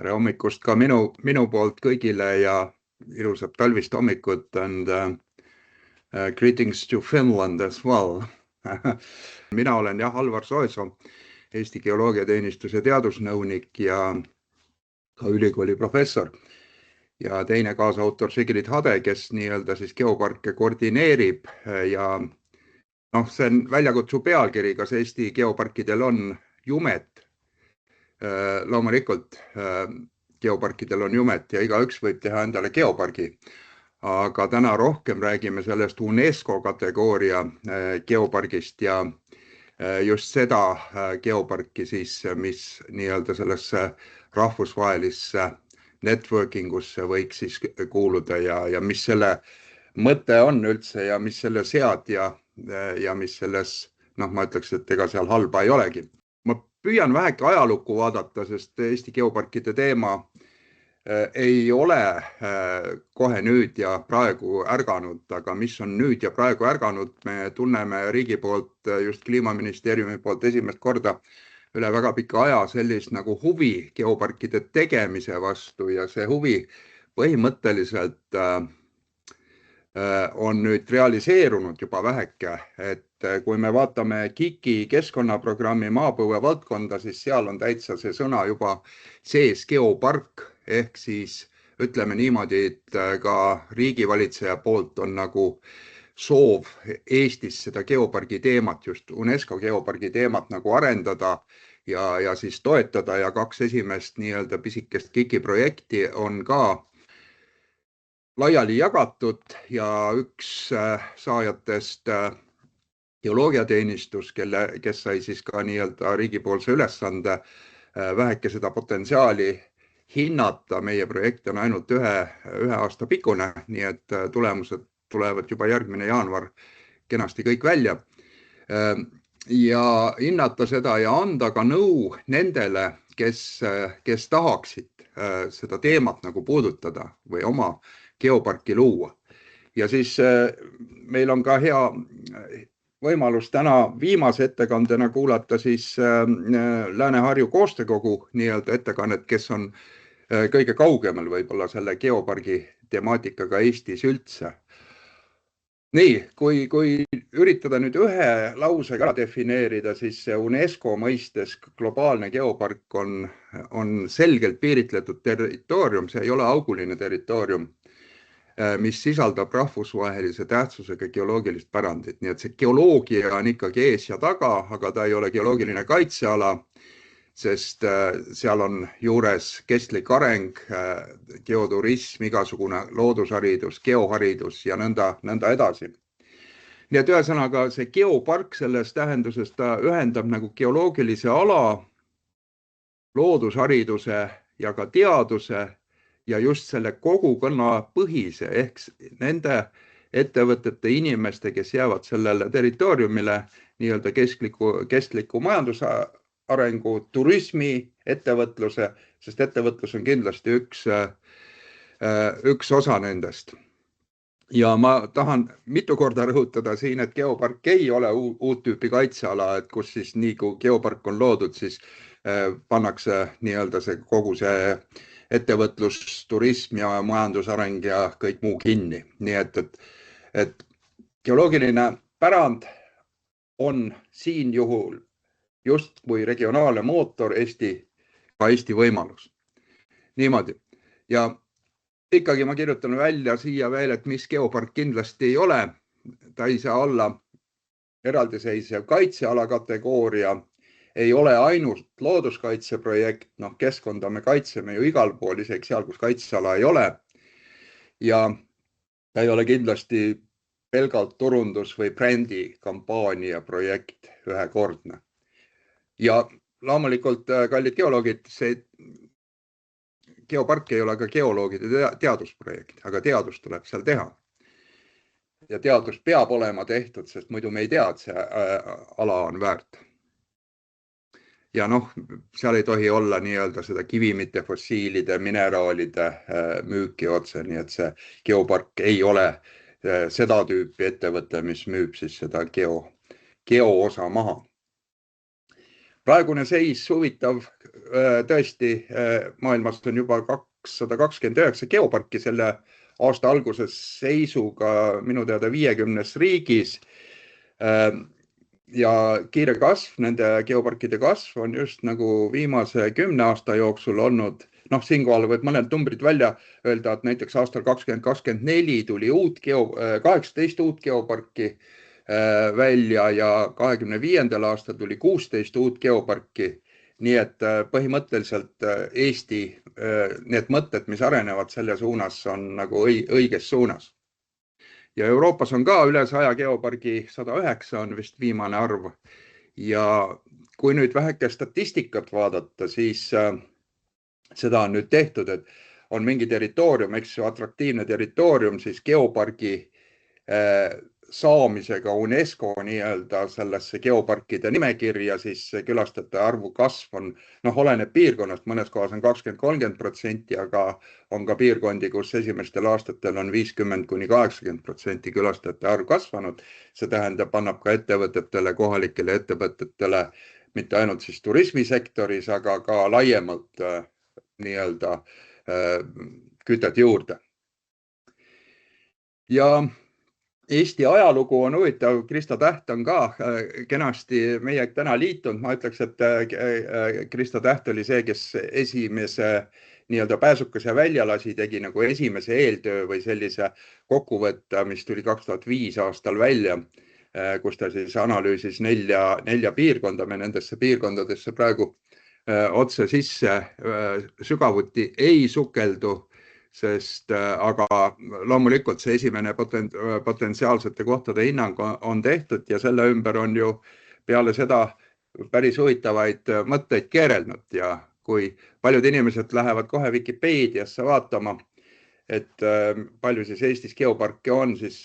Tere hommikust ka minu poolt kõigile ja ilusat talvist hommikut and greetings to Finland as well. Mina olen Alvar Soesoo, Eesti Geoloogiateenistuse teadusnõunik ja ka ülikooli professor. Ja teine kaasautor Sigrid Hade, kes nii-öelda siis geoparke koordineerib ja see on väljakutsu pealkiri, kas Eesti geoparkidel on jumet. Loomulikult geoparkidel on jumet ja igaüks võib teha endale geopargi. Aga täna rohkem räägime sellest UNESCO kategooria geopargist ja just seda geoparki siis, mis nii-öelda sellesse rahvusvahelisse networkingusse võiks siis kuuluda ja mis selle mõte on üldse ja mis selle sead ja mis selles, ma ütleks, et ega seal halba ei olegi. Ma püüan väheke ajalukku vaadata, sest Eesti geoparkide teema ei ole kohe nüüd ja praegu ärganud, aga mis on nüüd ja praegu ärganud, me tunneme riigi poolt, just Kliimaministeeriumi poolt esimest korda üle väga pika aja sellist nagu huvi geoparkide tegemise vastu ja see huvi põhimõtteliselt on nüüd realiseerunud juba väheke, et kui me vaatame KIK-i keskkonnaprogrammi maapõue valdkonda, siis seal on täitsa see sõna juba sees geopark, ehk siis ütleme niimoodi, et ka riigivalitseja poolt on nagu soov Eestis seda geopargi teemat, just UNESCO geopargi teemat nagu arendada ja siis toetada ja 2 esimest nii-öelda pisikest KIK-i projekti on ka laiali jagatud ja üks saajatest Geoloogiateenistus, kes sai siis ka nii-öelda riigipoolse ülesande väheke seda potentsiaali hinnata. Meie projekt on ainult ühe aasta pikkune, nii et tulemused tulevad juba järgmine jaanuar kenasti kõik välja. Ja hinnata seda ja anda ka nõu nendele, kes tahaksid seda teemat nagu puudutada või oma geoparki luua. Ja siis meil on ka hea võimalus täna viimase ettekandena kuulata siis Lääne-Harju Koostöökogu nii-öelda ettekannet, kes on kõige kaugemal võib-olla selle geopargi temaatikaga Eestis üldse. Nii, kui üritada nüüd ühe lausega defineerida, siis UNESCO mõistes globaalne geopark on selgelt piiritletud territoorium, see ei ole auguline territoorium, mis sisaldab rahvusvahelise tähtsusega geoloogilist pärandit. Nii et see geoloogia on ikkagi ees ja taga, aga ta ei ole geoloogiline kaitseala, sest seal on juures kestlik areng, geoturism, igasugune loodusharidus, geoharidus ja nõnda edasi. Nii et ühesõnaga see geopark selles tähenduses ta ühendab nagu geoloogilise ala, loodushariduse ja ka teaduse ja just selle kogukonna põhise ehk nende ettevõtete inimeste, kes jäävad sellele territooriumile nii-öelda kestliku majandusarengu, turismi, ettevõtluse, sest ettevõtlus on kindlasti üks osa nendest. Ja ma tahan mitu korda rõhutada siin, et geopark ei ole uut tüüpi kaitseala, et kus siis nii kui geopark on loodud, siis pannakse nii-öelda kogu see ettevõtlus, turism ja majandusareng ja kõik muu kinni. Nii et geoloogiline pärand on siin juhul just kui regionaalne mootor ka Eesti võimalus. Niimoodi. Ja ikkagi ma kirjutan välja siia veel, et mis geopark kindlasti ei ole. Ta ei saa olla eraldiseisev kaitseala kategooria, ei ole ainult looduskaitseprojekt, keskkonda me kaitseme ju igal pool, isegi seal, kus kaitseala ei ole. Ja ta ei ole kindlasti pelgalt turundus- või brändi kampaania projekt ühekordne. Ja loomulikult, kallid geoloogid, see geopark ei ole ka geoloogide teadusprojekt, aga teadus tuleb seal teha. Ja teadus peab olema tehtud, sest muidu me ei tea, et see ala on väärt. Ja seal ei tohi olla nii-öelda seda kivimite, fossiilide, mineraalide müüki otse, nii et see geopark ei ole seda tüüpi ettevõte, mis müüb siis seda geo osa maha. Praegune seis huvitav tõesti maailmas on juba 229 geoparki selle aasta alguses seisuga minu teada 50 riigis. Ja kiire kasv, nende geoparkide kasv on just nagu viimase 10 aasta jooksul olnud. Siinkohal võib mõned numbrid välja öelda, et näiteks aastal 2024 tuli 18 uut geoparki välja ja 2025. aastal tuli 16 uut geoparki. Nii et põhimõtteliselt Eesti need mõtted, mis arenevad selle suunas, on nagu õiges suunas. Ja Euroopas on ka üle 100 geopargi, 109 on vist viimane arv. Ja kui nüüd väheke statistikat vaadata, siis seda on nüüd tehtud, et on mingi territoorium, eks ju, atraktiivne territoorium, siis geopargi saamisega UNESCO nii-öelda sellesse geoparkide nimekirja, siis külastajate arvu kasv on, oleneb piirkonnast, mõnes kohas on 20–30%, aga on ka piirkondi, kus esimestel aastatel on 50–80% külastajate arv kasvanud. See tähendab, annab ka ettevõtetele, kohalikele ettevõtetele, mitte ainult siis turismisektoris, aga ka laiemalt nii-öelda kütet juurde. Ja Eesti ajalugu on huvitav, Krista Täht on ka kenasti meie täna liitunud. Ma ütleks, et Krista Täht oli see, kes esimese nii-öelda pääsukese välja lasi, tegi nagu esimese eeltöö või sellise kokkuvõtte, mis tuli 2005 aastal välja, kus ta siis analüüsis nelja piirkonda. Me nendesse piirkondadesse praegu otse sisse sügavuti ei sukeldu, sest aga loomulikult see esimene potentsiaalsete kohtade hinnang on tehtud ja selle ümber on ju peale seda päris huvitavaid mõtteid keerelnud. Ja kui paljud inimesed lähevad kohe Vikipeediasse vaatama, et palju siis Eestis geoparke on, siis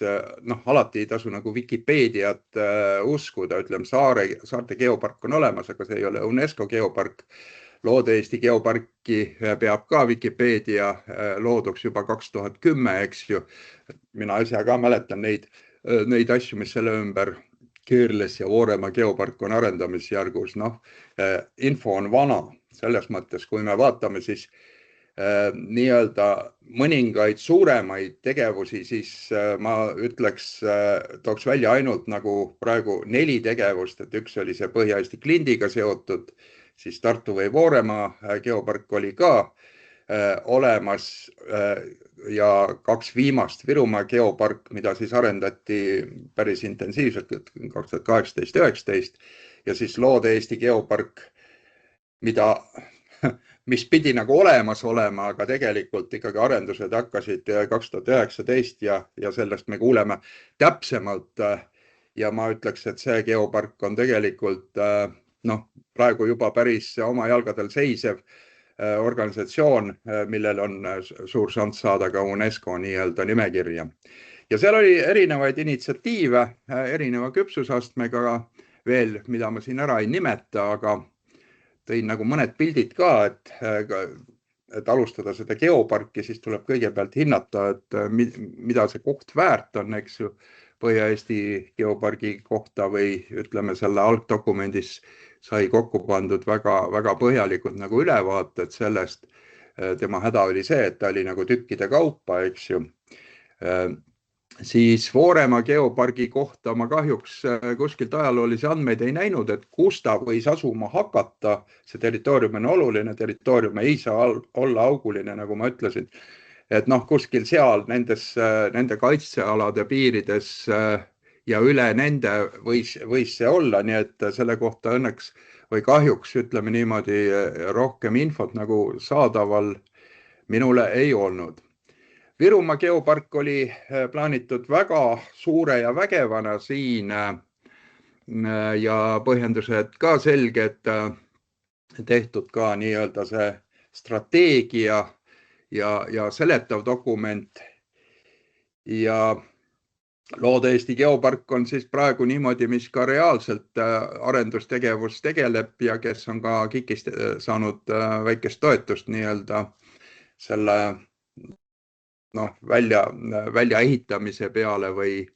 alati ei tasu nagu Vikipeediat uskuda. Ütleme, saarte geopark on olemas, aga see ei ole UNESCO geopark. Loode-Eesti geoparki peab ka Vikipeedia looduks juba 2010, eks ju. Mina ise ka mäletan neid asju, mis selle ümber keerles ja Voorema geopark on arendamisjärgus. Info on vana selles mõttes, kui me vaatame siis nii-öelda mõningaid suuremaid tegevusi, siis ma ütleks, tooks välja ainult nagu praegu 4 tegevust, et üks oli see Põhja-Eesti klindiga seotud, siis Tartu või Voorema geopark oli ka olemas ja 2 viimast Virumaa geopark, mida siis arendati päris intensiivselt 2018-19 ja siis Loode-Eesti geopark, mis pidi nagu olemas olema, aga tegelikult ikkagi arendused hakkasid 2019 ja sellest me kuuleme täpsemalt ja ma ütleks, et see geopark on tegelikult praegu juba päris oma jalgadel seisev organisatsioon, millel on suur šanss saada ka UNESCO nii-öelda nimekirja. Ja seal oli erinevaid initsiatiive, erineva küpsusastmega veel, mida ma siin ära ei nimeta, aga tõin nagu mõned pildid ka, et alustada seda geoparki, siis tuleb kõigepealt hinnata, et mida see koht väärt on, eks ju, Põhja-Eesti geopargi kohta või ütleme selle algdokumendis sai kokku pandud väga põhjalikult nagu ülevaated sellest. Tema häda oli see, et ta oli nagu tükkide kaupa, eks ju. Siis Voorema geopargi kohta ma kahjuks kuskilt ajaloolisi andmeid ei näinud, et kus ta võis asuma hakata. See territoorium on oluline, territoorium ei saa olla auguline, nagu ma ütlesin. Et kuskil seal nende kaitsealade piirides ja üle nende võis see olla, nii et selle kohta õnneks või kahjuks ütleme niimoodi rohkem infot nagu saadaval minule ei olnud. Virumaa geopark oli plaanitud väga suure ja vägevana siin ja põhjendused ka selged, tehtud ka nii-öelda see strateegia ja seletav dokument ja Loode-Eesti geopark on siis praegu niimoodi, mis ka reaalselt arendustegevus tegeleb ja kes on ka KIK-ist saanud väikest toetust nii-öelda selle välja ehitamise peale või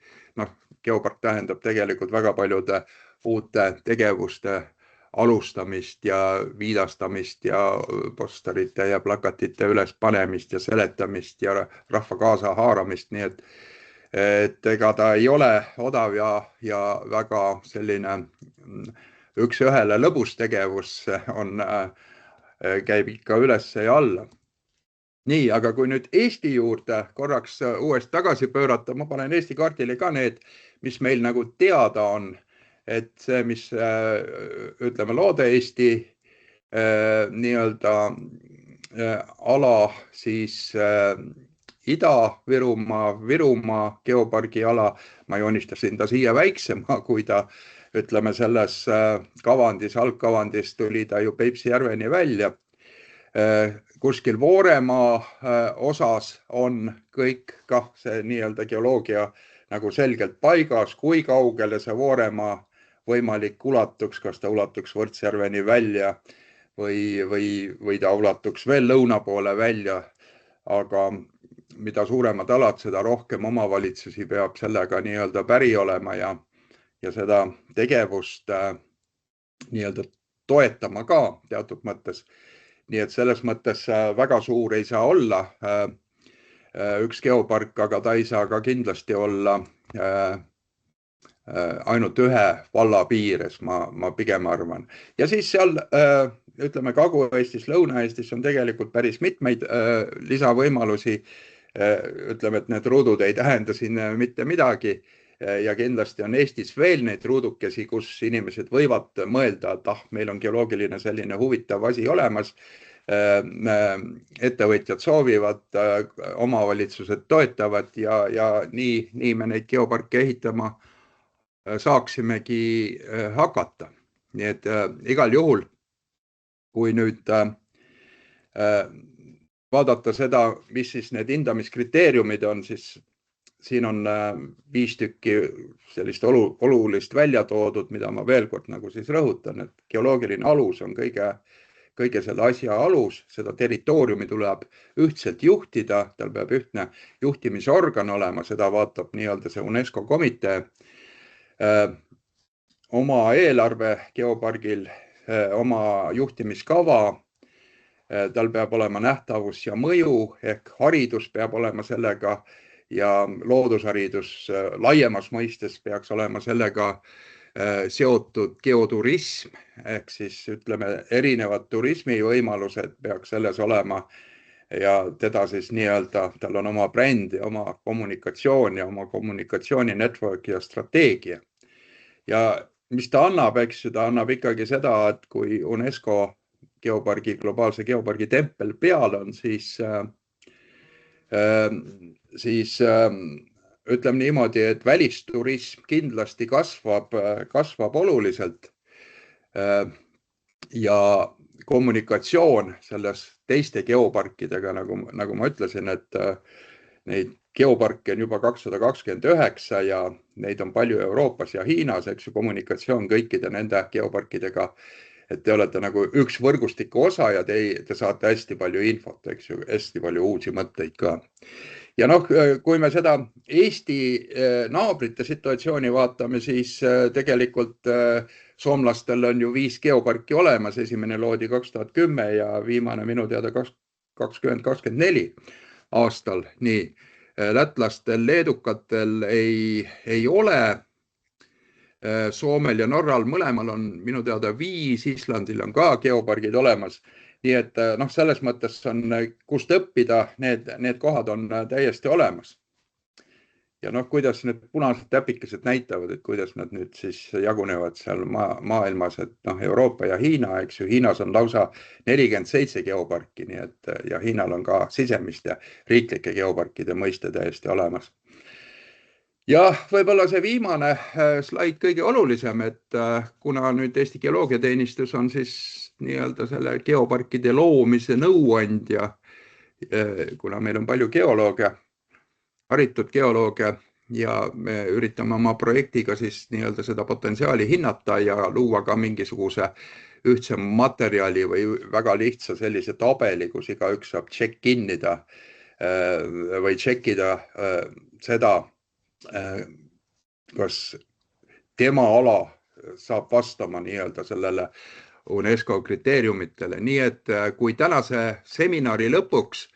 geopark tähendab tegelikult väga paljude uute tegevuste alustamist ja viidastamist ja posterite ja plakatite üles panemist ja seletamist ja rahva kaasa haaramist, nii et ega ta ei ole odav ja väga selline üks ühele lõbus tegevus käib ikka üles ja alla. Nii, aga kui nüüd Eesti juurde korraks uuesti tagasi pöörata, ma panen Eesti kaardile ka need, mis meil nagu teada on, et see, mis ütleme Loode-Eesti nii-öelda ala, siis Ida-Virumaa, Virumaa geopargi ala, ma joonistasin ta siia väiksema, kui ta ütleme selles kavandis, algkavandis tuli ta ju Peipsi järveni välja. Kuskil Vooremaa osas on kõik kah see nii-öelda geoloogia nagu selgelt paigas, kui kaugele see Vooremaa võimalik ulatuks, kas ta ulatuks Võrtsjärveni välja või ta ulatuks veel lõuna poole välja. Aga mida suuremad alad, seda rohkem omavalitsusi peab sellega nii-öelda päri olema ja seda tegevust nii-öelda toetama ka teatud mõttes. Nii et selles mõttes väga suur ei saa olla üks geopark, aga ta ei saa ka kindlasti olla ainult ühe valla piires, ma pigem arvan. Ja siis seal, ütleme Kagu-Eestis, Lõuna-Eestis on tegelikult päris mitmeid lisavõimalusi. Ütleme, et need ruudud ei tähenda siin mitte midagi ja kindlasti on Eestis veel neid ruudukesi, kus inimesed võivad mõelda, et meil on geoloogiline selline huvitav asi olemas. Ettevõtjad soovivad, omavalitsused toetavad ja nii me neid geoparke ehitama saaksimegi hakata. Nii et igal juhul, kui nüüd vaadata seda, mis siis need hindamiskriteeriumid on, siis siin on 5 tükki sellist olulist välja toodud, mida ma veel kord nagu siis rõhutan, et geoloogiline alus on kõige selle asja alus, seda territooriumi tuleb ühtselt juhtida, tal peab ühtne juhtimisorgan olema, seda vaatab nii-öelda see UNESCO komitee. Oma eelarve geopargil, oma juhtimiskava, tal peab olema nähtavus ja mõju, ehk haridus peab olema sellega ja loodusharidus laiemas mõistes peaks olema sellega seotud geoturism, ehk siis ütleme erinevad turismivõimalused peaks selles olema ja teda siis nii-öelda, tal on oma bränd ja oma kommunikatsioon ja oma kommunikatsiooni network ja strateegia. Ja mis ta annab, eks ju, ta annab ikkagi seda, et kui UNESCO geopargi, globaalse geopargi tempel peal on, siis ütleme niimoodi, et välisturism kindlasti kasvab oluliselt ja kommunikatsioon selles teiste geoparkidega, nagu ma ütlesin, et neid geoparke on juba 229 ja neid on palju Euroopas ja Hiinas, eks ju, kommunikatsioon kõikide nende geoparkidega, et te olete nagu üks võrgustiku osa ja te saate hästi palju infot, eks ju, hästi palju uusi mõtteid ka. Ja kui me seda Eesti naabrite situatsiooni vaatame, siis tegelikult soomlastel on ju 5 geoparki olemas, esimene loodi 2010 ja viimane minu teada 2024 aastal. Nii, lätlastel, leedukatel ei ole, Soomel ja Norral mõlemal on minu teada 5, Islandil on ka geopargid olemas. Nii et selles mõttes on, kust õppida, need kohad on täiesti olemas. Ja kuidas need punased täpikesed näitavad, et kuidas nad nüüd siis jagunevad seal maailmas, et Euroopa ja Hiina, eks ju, Hiinas on lausa 47 geoparki, nii et ja Hiinal on ka sisemist ja riiklike geoparkide mõiste täiesti olemas. Ja võib-olla see viimane slaid kõige olulisem, et kuna nüüd Eesti Geoloogiateenistus on siis nii-öelda selle geoparkide loomise nõuandja, kuna meil on palju geolooge, haritud geolooge ja me üritame oma projektiga siis nii-öelda seda potentsiaali hinnata ja luua ka mingisuguse ühtse materjali või väga lihtsa sellise tabeli, kus igaüks saab check-inida või checkida seda, kas tema ala saab vastama nii-öelda sellele UNESCO kriteeriumitele. Nii et kui tänase seminari lõpuks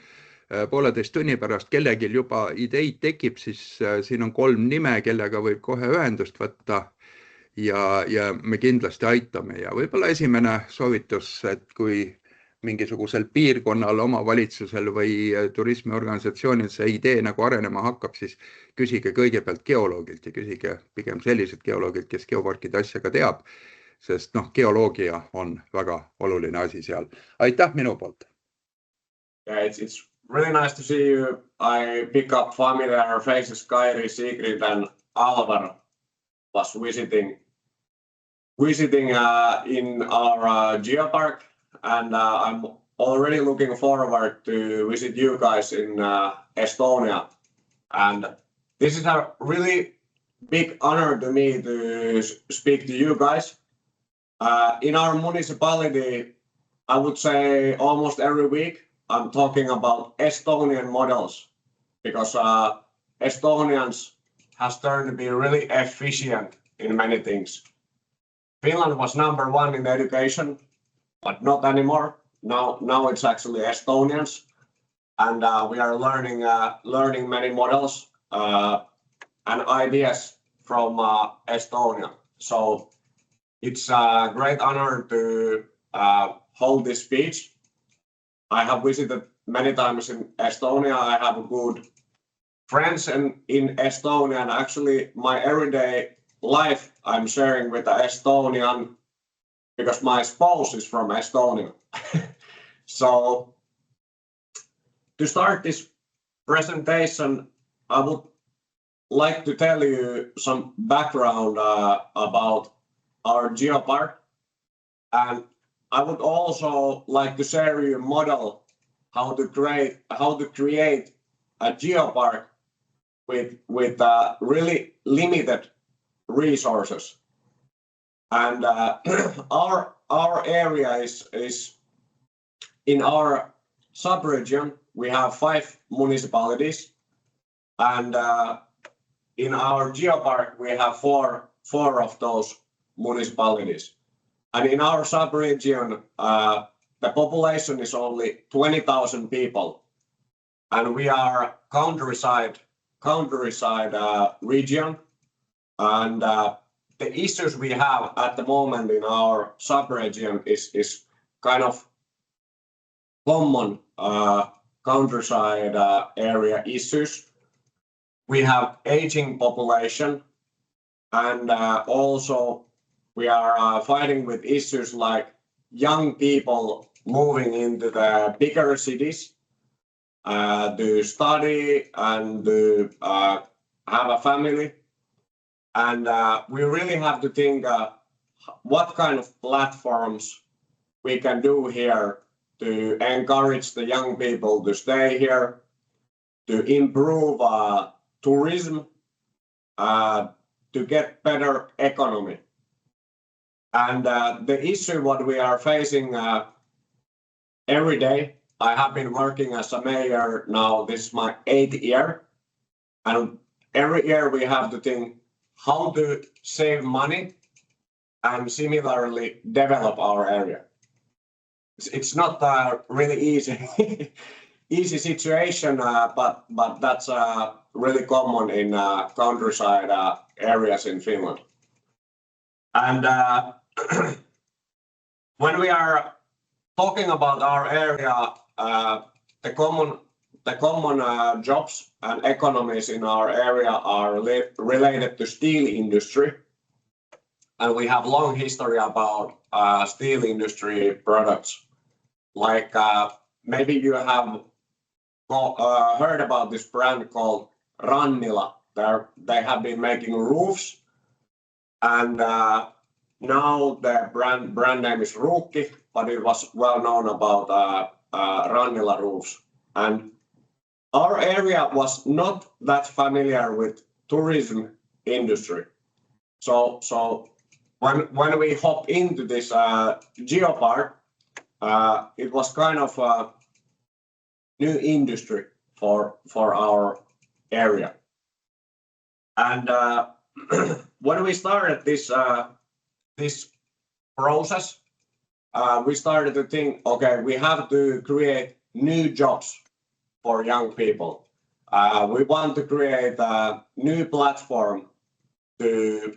1,5 tunni pärast kellelgi juba ideid tekib, siis siin on 3 nime, kellega võib kohe ühendust võtta ja me kindlasti aitame. Ja võib-olla esimene soovitus, et kui mingisugusel piirkonnal, omavalitsusel või turismiorganisatsioonil see idee nagu arenema hakkab, siis küsige kõigepealt geoloogilt ja küsige pigem sellised geoloogilt, kes geoparkide asja ka teab, sest geoloogia on väga oluline asi seal. Aitäh minu poolt! Yeah, it's really nice to see you. I pick up familiar faces. Kairi, Sigrid and Alvar was visiting in our geopark. And I'm already looking forward to visit you guys in Estonia. And this is a really big honor to me to speak to you guys. In our municipality, I would say almost every week, I'm talking about Estonian models because Estonians has turned to be really efficient in many things. Finland was #1 in education, but not anymore. Now it's actually Estonians, and we are learning many models and ideas from Estonia. So it's a great honor to hold this speech. I have visited many times in Estonia. I have good friends in Estonia, and actually my everyday life I'm sharing with the Estonian because my spouse is from Estonia. So to start this presentation, I would like to tell you some background about our geopark, and I would also like to share you a model how to create a geopark with really limited resources. And our area is in our sub-region. We have 5 municipalities, and in our geopark we have four of those municipalities. And in our sub-region, the population is only 20,000 people, and we are countryside region. And the issues we have at the moment in our sub-region is kind of common countryside area issues. We have aging population, and also we are fighting with issues like young people moving into the bigger cities to study and to have a family. And we really have to think what kind of platforms we can do here to encourage the young people to stay here, to improve tourism, to get better economy. And the issue what we are facing every day, I have been working as a mayor now, this is my 8th year, and every year we have to think how to save money and similarly develop our area. It's not a really easy situation, but that's really common in countryside areas in Finland. And when we are talking about our area, the common jobs and economies in our area are related to steel industry, and we have long history about steel industry products. Like maybe you have heard about this brand called Rannila. They have been making roofs, and now the brand name is Ruukki, but it was well known about Rannila roofs. And our area was not that familiar with tourism industry. So when we hop into this geopark, it was kind of a new industry for our area. And when we started this this process, we started to think, okay, we have to create new jobs for young people. We want to create a new platform to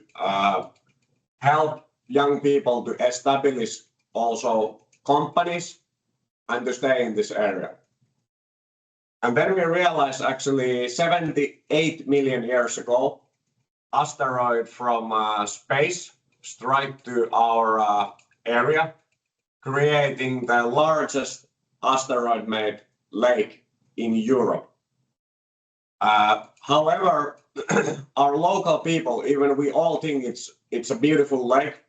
help young people to establish also companies and to stay in this area. And then we realized actually 78 million years ago, asteroid from space struck to our area, creating the largest asteroid-made lake in Europe. However, our local people, even we all think it's a beautiful lake.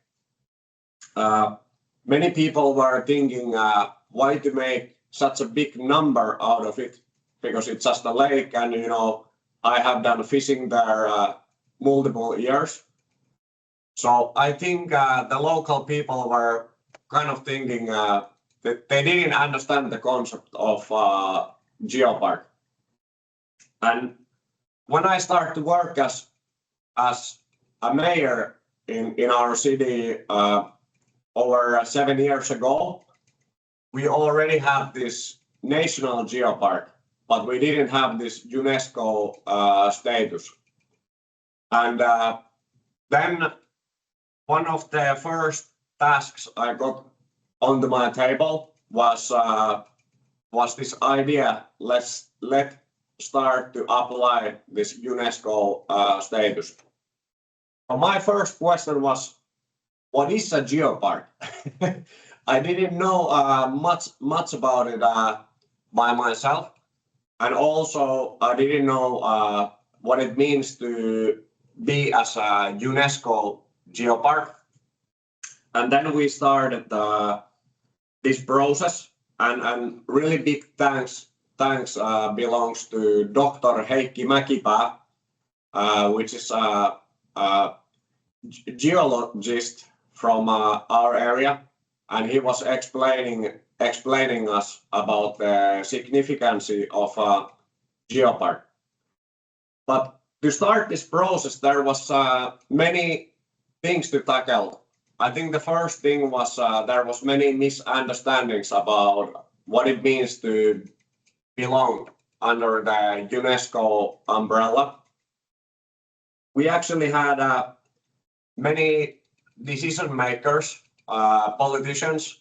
Many people were thinking why to make such a big number out of it, because it's just a lake, and you know, I have done fishing there multiple years. So I think the local people were kind of thinking that they didn't understand the concept of geopark. And when I started to work as a mayor in our city over 7 years ago, we already had this national geopark, but we didn't have this UNESCO status. And then one of the first tasks I got onto my table was this idea, let's start to apply this UNESCO status. So my first question was, what is a geopark? I didn't know much about it by myself, and also I didn't know what it means to be as a UNESCO geopark. And then we started this process, and really big thanks belongs to Dr. Heikki Mäkipää, which is a geologist from our area, and he was explaining us about the significance of geopark. But to start this process, there was many things to tackle. I think the first thing was there was many misunderstandings about what it means to belong under the UNESCO umbrella. We actually had many decision makers, politicians,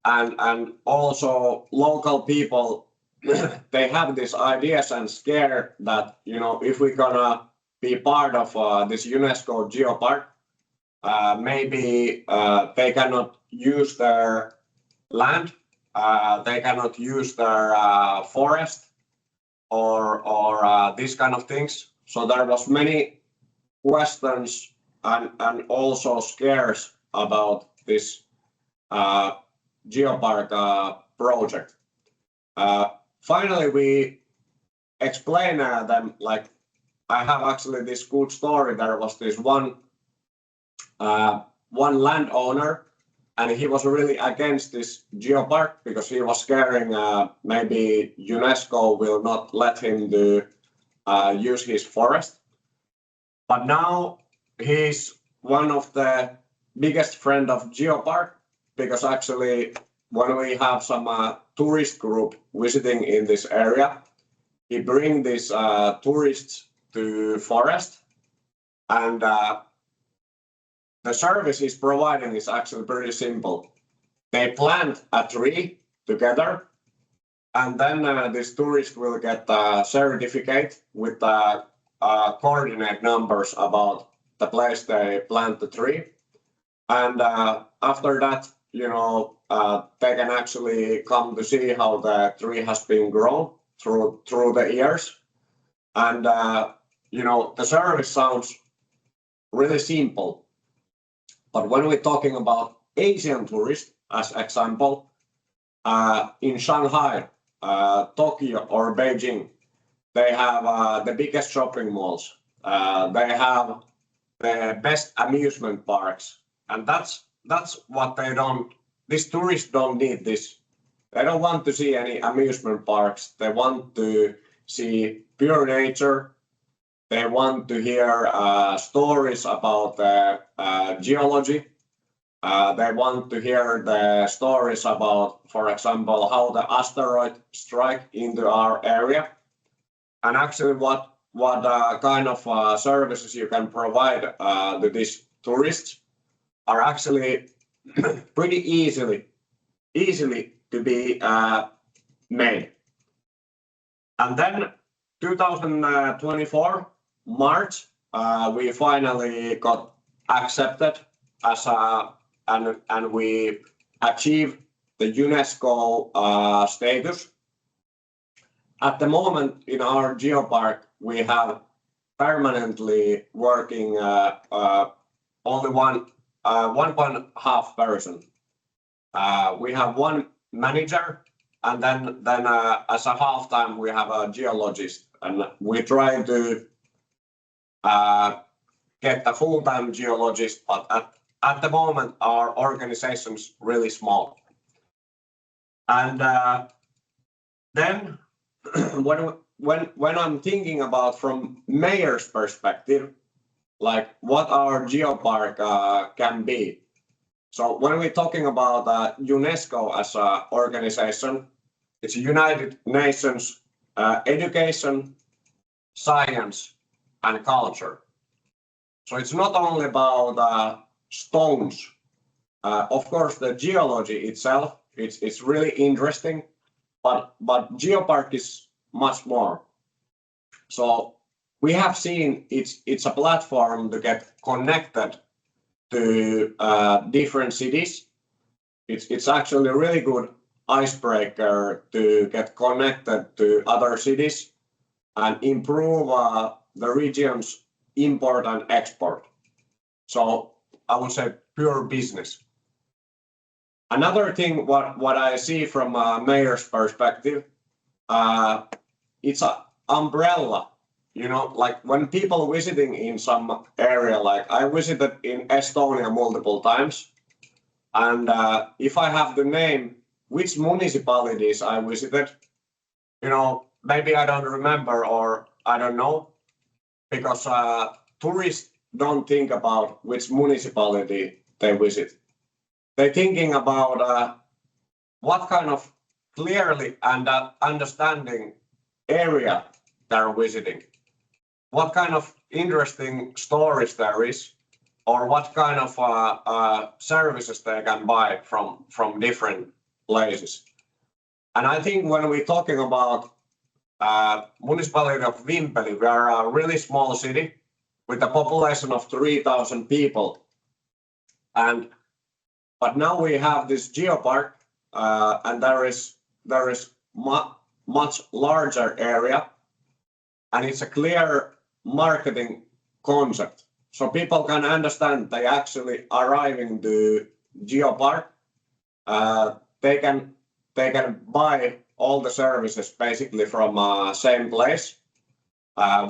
and also local people. They have these ideas and scare that, you know, if we're gonna be part of this UNESCO geopark, maybe they cannot use their land, they cannot use their forest, or these kind of things. So there was many questions and also scares about this geopark project. Finally, we explained them, like, I have actually this good story. There was this one landowner, and he was really against this geopark because he was scaring maybe UNESCO will not let him to use his forest. But now he's one of the biggest friend of geopark, because actually when we have some tourist group visiting in this area, he bring these tourists to forest, and the service he's providing is actually pretty simple. They plant a tree together, and then this tourist will get a certificate with coordinate numbers about the place they plant the tree. And after that, you know, they can actually come to see how the tree has been grown through the years. And you know, the service sounds really simple, but when we're talking about Asian tourists, as example, in Shanghai, Tokyo, or Beijing, they have the biggest shopping malls. They have the best amusement parks, and that's what they don't. These tourists don't need this. They don't want to see any amusement parks. They want to see pure nature. They want to hear stories about geology, They want to hear the stories about, for example, how the asteroid strike into our area, and actually what kind of services you can provide to these tourists are actually pretty easily to be made. And then 2024 March, we finally got accepted as and we achieved the UNESCO status. At the moment in our geopark, we have permanently working only 1.5 person. We have one manager, and then as a half time we have a geologist, and we try to get a full-time geologist, but at the moment our organization's really small. And then when I'm thinking about from mayor's perspective, like what our geopark can be. So when we're talking about UNESCO as an organization, it's United Nations Education, Science and Culture. So it's not only about stones. Of course, the geology itself, it's really interesting, but geopark is much more. So we have seen it's a platform to get connected to different cities. It's actually a really good icebreaker to get connected to other cities and improve the region's import and export. So I would say pure business. Another thing what I see from a mayor's perspective, it's an umbrella. You know, like when people visiting in some area, like I visited in Estonia multiple times, and if I have the name, which municipalities I visited, you know, maybe I don't remember or I don't know, because tourists don't think about which municipality they visit. They're thinking about what kind of clearly and understanding area they're visiting. What kind of interesting stories there is, or what kind of services they can buy from different places. And I think when we're talking about municipality of Vimpeli, we are a really small city with a population of 3,000 people. But now we have this geopark, and there is much larger area, and it's a clear marketing concept. So people can understand they actually arriving to geopark. They can buy all the services basically from same place.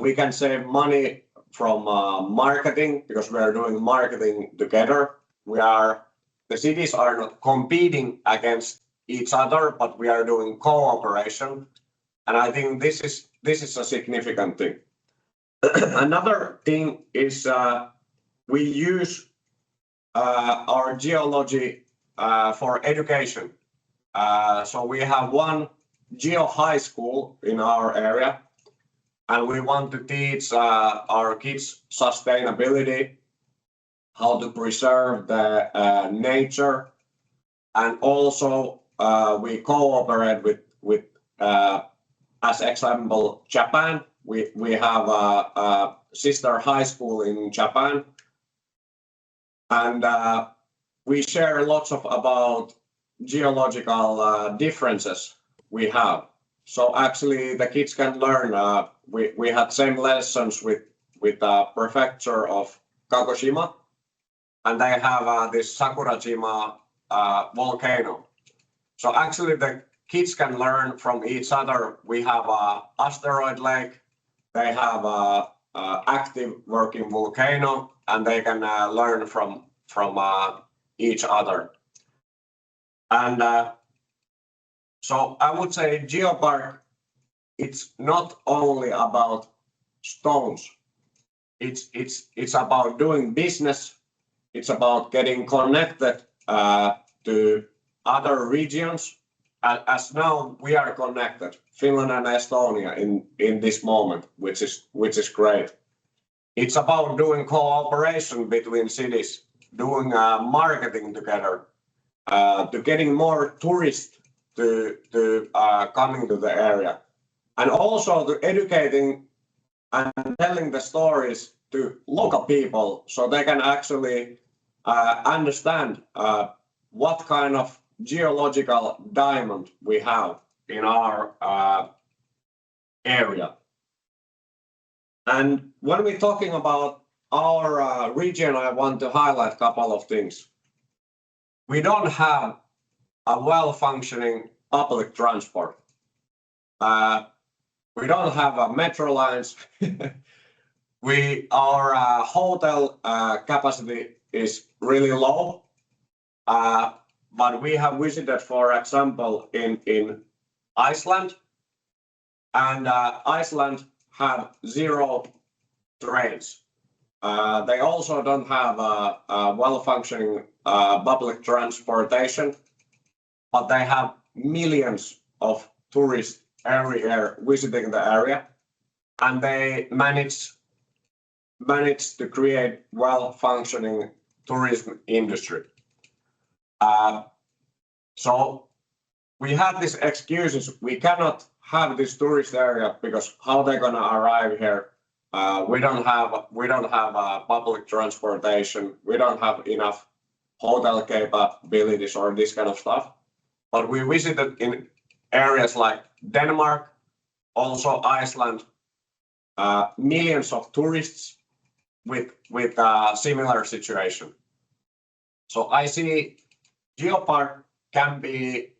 We can save money from marketing because we are doing marketing together. The cities are not competing against each other, but we are doing cooperation. And I think this is a significant thing. Another thing is we use our geology for education. So we have one geo high school in our area, and we want to teach our kids sustainability, how to preserve the nature, and also we cooperate with as example, Japan. We have a sister high school in Japan, and we share lots about geological differences we have. So actually, the kids can learn. We had same lessons with the prefecture of Kagoshima, and they have this Sakurajima volcano. So actually, the kids can learn from each other. We have a asteroid lake. They have a active working volcano, and they can learn from each other. And so I would say geopark, it's not only about stones. It's about doing business. It's about getting connected to other regions. As now we are connected, Finland and Estonia in this moment, which is great. It's about doing cooperation between cities, doing marketing together, to getting more tourists to coming to the area, and also to educating and telling the stories to local people so they can actually understand what kind of geological diamond we have in our area. And when we're talking about our region, I want to highlight a couple of things. We don't have a well-functioning public transport. We don't have metro lines. Our hotel capacity is really low, but we have visited, for example, in Iceland, and Iceland have 0 trains. They also don't have a well-functioning public transportation, but they have millions of tourists every year visiting the area, and they manage to create well-functioning tourism industry. So we have these excuses. We cannot have this tourist area because how they're gonna arrive here? We don't have public transportation. We don't have enough hotel capabilities or this kind of stuff. But we visited in areas like Denmark, also Iceland, millions of tourists with a similar situation. So I see geopark can be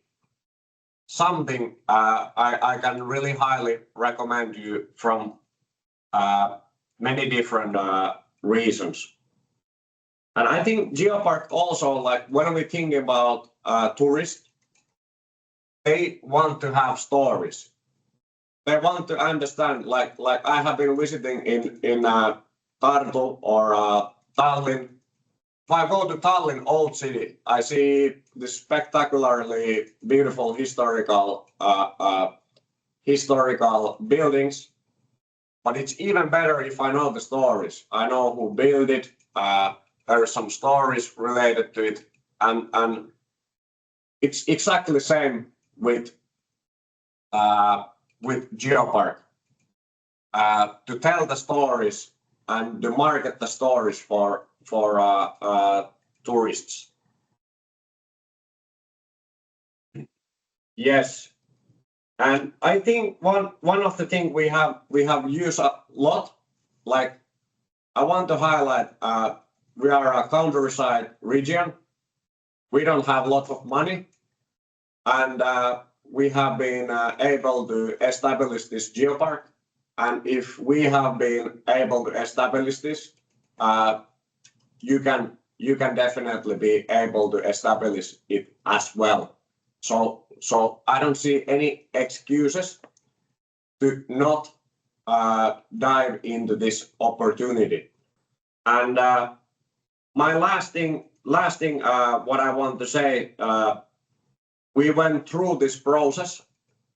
something I can really highly recommend you from many different reasons. And I think geopark also, like when we think about tourists, they want to have stories. They want to understand, like I have been visiting in Tartu or Tallinn. If I go to Tallinn, old city, I see the spectacularly beautiful historical buildings. But it's even better if I know the stories. I know who built it. There are some stories related to it, and it's exactly the same with geopark. To tell the stories and to market the stories for tourists. Yes, and I think one of the things we have used a lot, like I want to highlight, we are a countryside region. We don't have a lot of money, and we have been able to establish this geopark. And if we have been able to establish this, you can definitely be able to establish it as well. So I don't see any excuses to not dive into this opportunity. And my last thing, what I want to say, we went through this process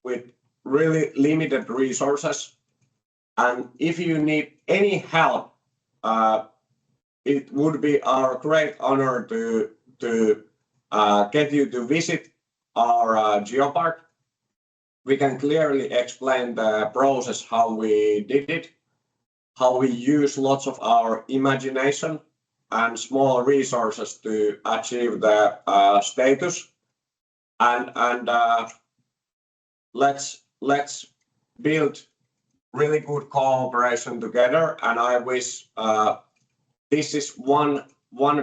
with really limited resources. And if you need any help, it would be our great honor to get you to visit our geopark. We can clearly explain the process, how we did it, how we use lots of our imagination and small resources to achieve the status. And let's build really good cooperation together. And I wish this is one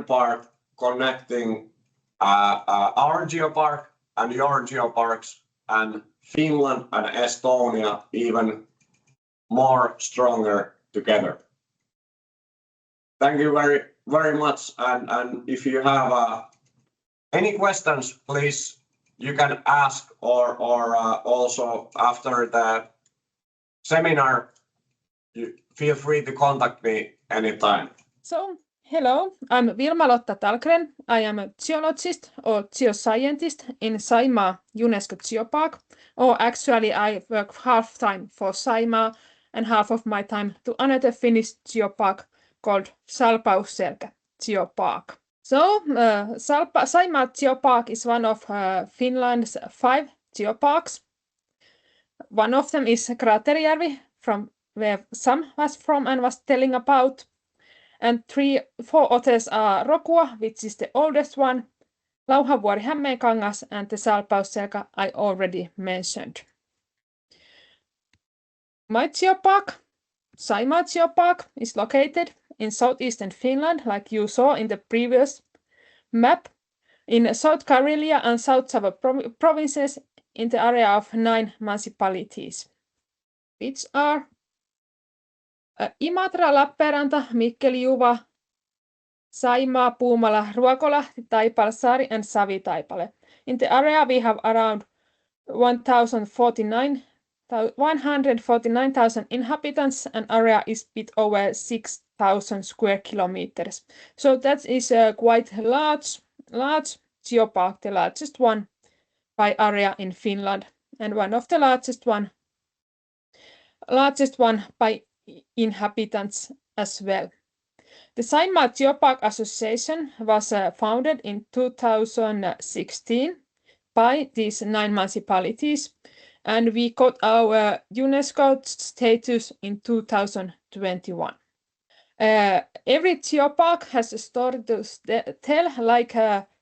part connecting our geopark and your geoparks, and Finland and Estonia even more stronger together. Thank you very, very much. And if you have any questions, please, you can ask, or also after the seminar, you feel free to contact me anytime. So Hello, I'm Vilma-Lotta Tallgren. I am a geologist or geoscientist in Saimaa UNESCO Geopark, or actually I work half-time for Saimaa and half of my time to another Finnish geopark called Salpausselkä Geopark. So, Saimaa Geopark is one of Finland's 5 geoparks. One of them is Kraaterijärvi, from where Sam was from and was telling about. And 4 others are Rokua, which is the oldest one, Lauhavuori Hämeenkangas, and the Salpausselkä I already mentioned. My geopark, Saimaa Geopark, is located in southeastern Finland, like you saw in the previous map, in South Karelia and South Savo provinces in the area of 9 municipalities, which are Imatra, Lappeenranta, Mikkeli, Juva, Saimaa, Puumala, Ruokolahti, Taipalsaari, and Savi-Taipale. In the area, we have around 149,000 inhabitants, and area is a bit over 6,000 square kilometers. So that is a quite large geopark, the largest one by area in Finland, and one of the largest one by inhabitants as well. The Saimaa Geopark Association was founded in 2016 by these 9 municipalities, and we got our UNESCO status in 2021. Every geopark has a story to tell, like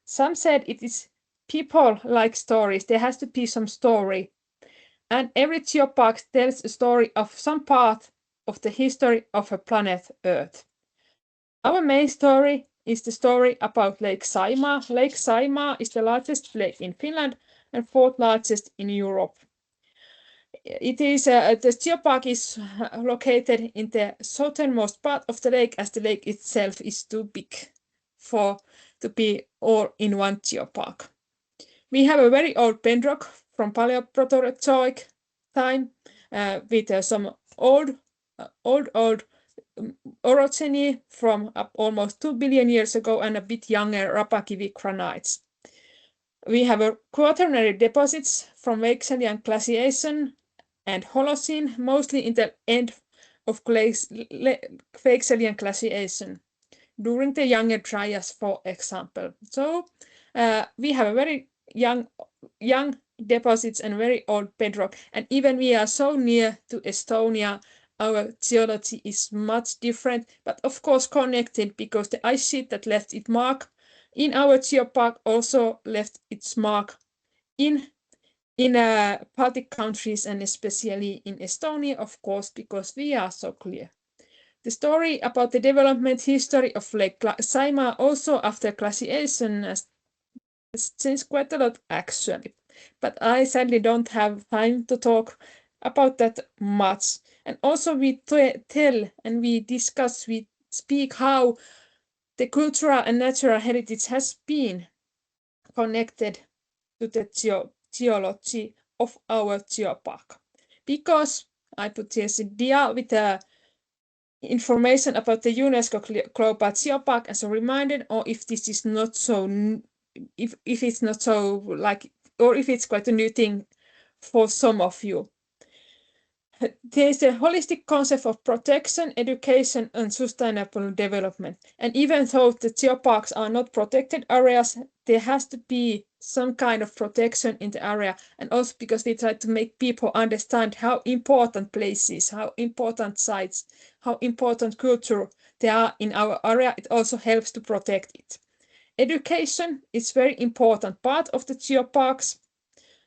some said, it is people like stories. There has to be some story, and every geopark tells a story of some part of the history of a planet Earth. Our main story is the story about Lake Saimaa. Lake Saimaa is the largest lake in Finland and 4th largest in Europe. It is the geopark is located in the southernmost part of the lake, as the lake itself is too big to be all in one geopark. We have a very old bedrock from Paleoproterozoic time with some old orogeny from almost 2 billion years ago and a bit younger Rapakivi granites. We have quaternary deposits from Vexelian glaciation and Holocene, mostly in the end of Vexelian glaciation, during the younger Trias, for example. So we have a very young deposits and very old bedrock, and even we are so near to Estonia, our geology is much different, but of course connected, because the ice sheet that left its mark in our geopark also left its mark in Baltic countries, and especially in Estonia, of course, because we are so clear. The story about the development history of Lake Saimaa also after glaciation has changed quite a lot, actually. But I sadly don't have time to talk about that much. And also we tell and we discuss, we speak how the cultural and natural heritage has been connected to the geology of our geopark. Because I put here a dia with information about the UNESCO Global Geopark as a reminder, or if this is not so, if it's not so like, or if it's quite a new thing for some of you. There is a holistic concept of protection, education, and sustainable development. And even though the geoparks are not protected areas, there has to be some kind of protection in the area. And also because we try to make people understand how important places, how important sites, how important culture they are in our area, it also helps to protect it. Education is very important part of the geoparks.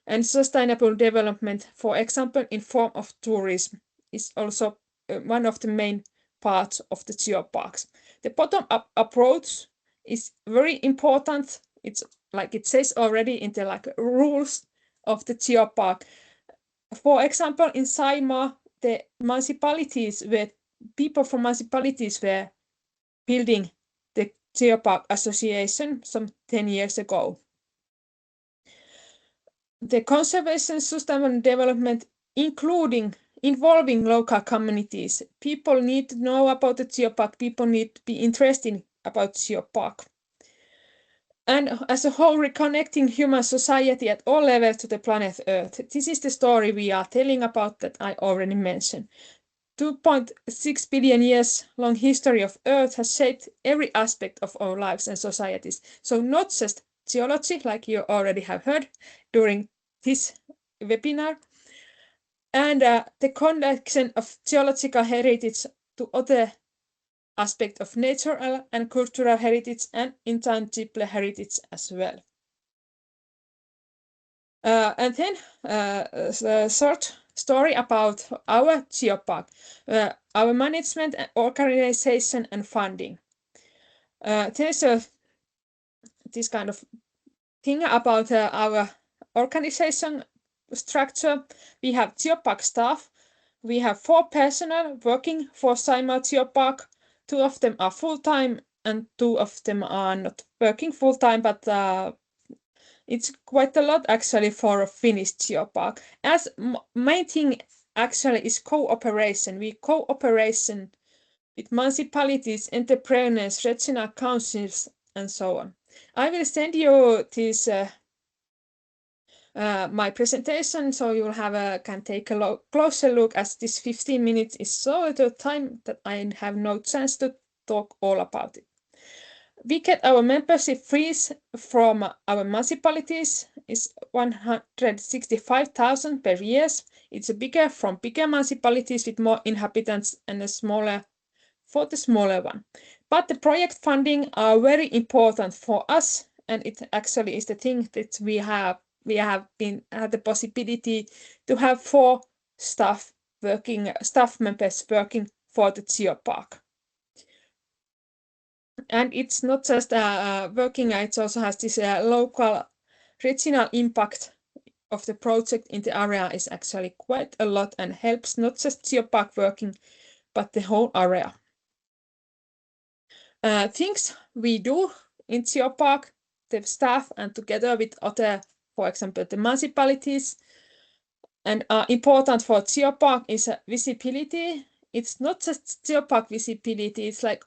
And sustainable development, for example, in form of tourism, is also one of the main parts of the geoparks. The bottom-up approach is very important. It's like it says already in the rules of the geopark. For example, in Saimaa, the municipalities were people from municipalities were building the geopark association some 10 years ago. The conservation, sustainable development, involving local communities. People need to know about the geopark. People need to be interested about geopark. And as a whole, reconnecting human society at all levels to the planet Earth. This is the story we are telling about that I already mentioned. 2.6 billion years long history of Earth has shaped every aspect of our lives and societies. So not just geology, like you already have heard during this webinar, and the connection of geological heritage to other aspects of natural and cultural heritage and intangible heritage as well. And then a short story about our geopark, our management, organization, and funding. There's this kind of thing about our organization structure. We have geopark staff. We have 4 personnel working for Saimaa Geopark. 2 of them are full-time and 2 of them are not working full-time, but it's quite a lot actually for a Finnish geopark. As main thing actually is cooperation. We cooperation with municipalities, entrepreneurs, regional councils, and so on. I will send you this my presentation, so you'll have can take a closer look, as this 15 minutes is so little time that I have no chance to talk all about it. We get our membership fees from our municipalities is 165,000 per year. It's bigger from bigger municipalities with more inhabitants and a smaller for the smaller one. But the project funding are very important for us, and it actually is the thing that we have had the possibility to have 4 staff members working for the geopark. And it's not just working, it also has this local regional impact of the project in the area is actually quite a lot and helps not just geopark working, but the whole area. Things we do in geopark, the staff and together with other, for example, the municipalities, and important for geopark is visibility. It's not just geopark visibility, it's like,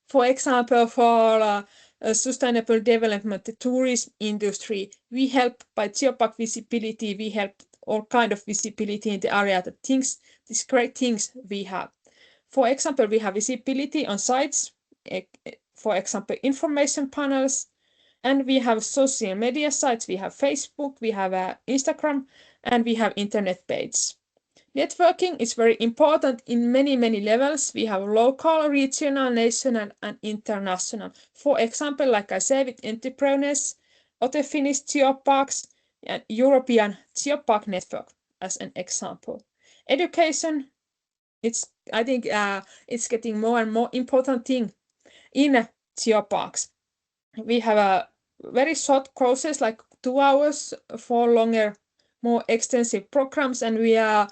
for example, for sustainable development, the tourism industry, we help by geopark visibility, we help all kind of visibility in the area, the things, these great things we have. For example, we have visibility on sites, for example, information panels, and we have social media sites. We have Facebook, we have Instagram, and we have internet pages. Networking is very important in many, many levels. We have local, regional, national, and international. For example, like I said, with entrepreneurs, other Finnish geoparks, and European geopark network as an example. Education, I think it's getting more and more important thing in geoparks. We have a very short courses, like 2 hours, for longer, more extensive programs, and we are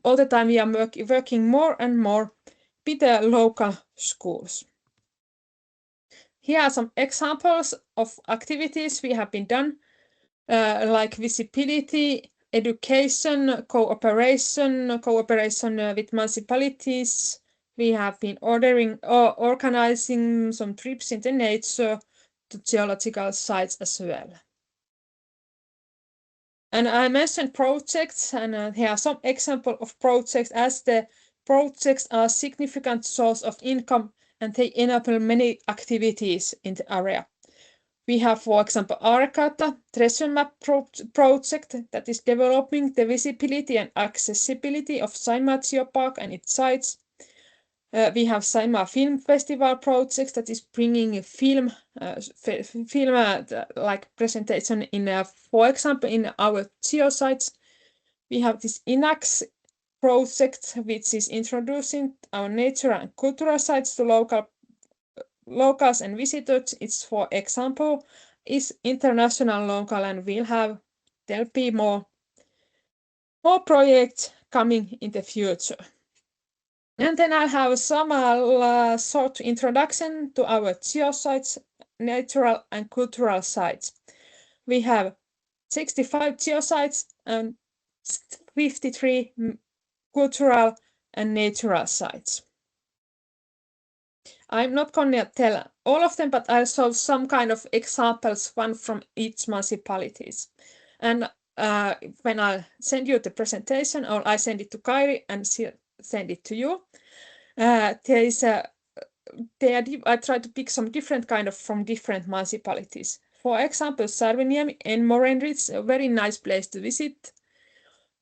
all the time we are working more and more with the local schools. Here are some examples of activities we have been done, like visibility, education, cooperation with municipalities. We have been organizing some trips into nature to geological sites as well. And I mentioned projects, and here are some examples of projects, as the projects are a significant source of income and they enable many activities in the area. We have, for example, Arcata treasure map project that is developing the visibility and accessibility of Saimaa Geopark and its sites. We have Saimaa Film Festival projects that is bringing film like presentation in, for example, in our geosites. We have this INAX project, which is introducing our natural and cultural sites to locals and visitors. It's, for example, is international local, and there'll be more projects coming in the future. And then I have some short introduction to our geosites, natural and cultural sites. We have 65 geosites and 53 cultural and natural sites. I'm not going to tell all of them, but I'll show some kind of examples, one from each municipalities. And when I send you the presentation, or I send it to Kaire and she'll send it to you, I try to pick some different kind of from different municipalities. For example, Sarviniemi and Morenritz, a very nice place to visit.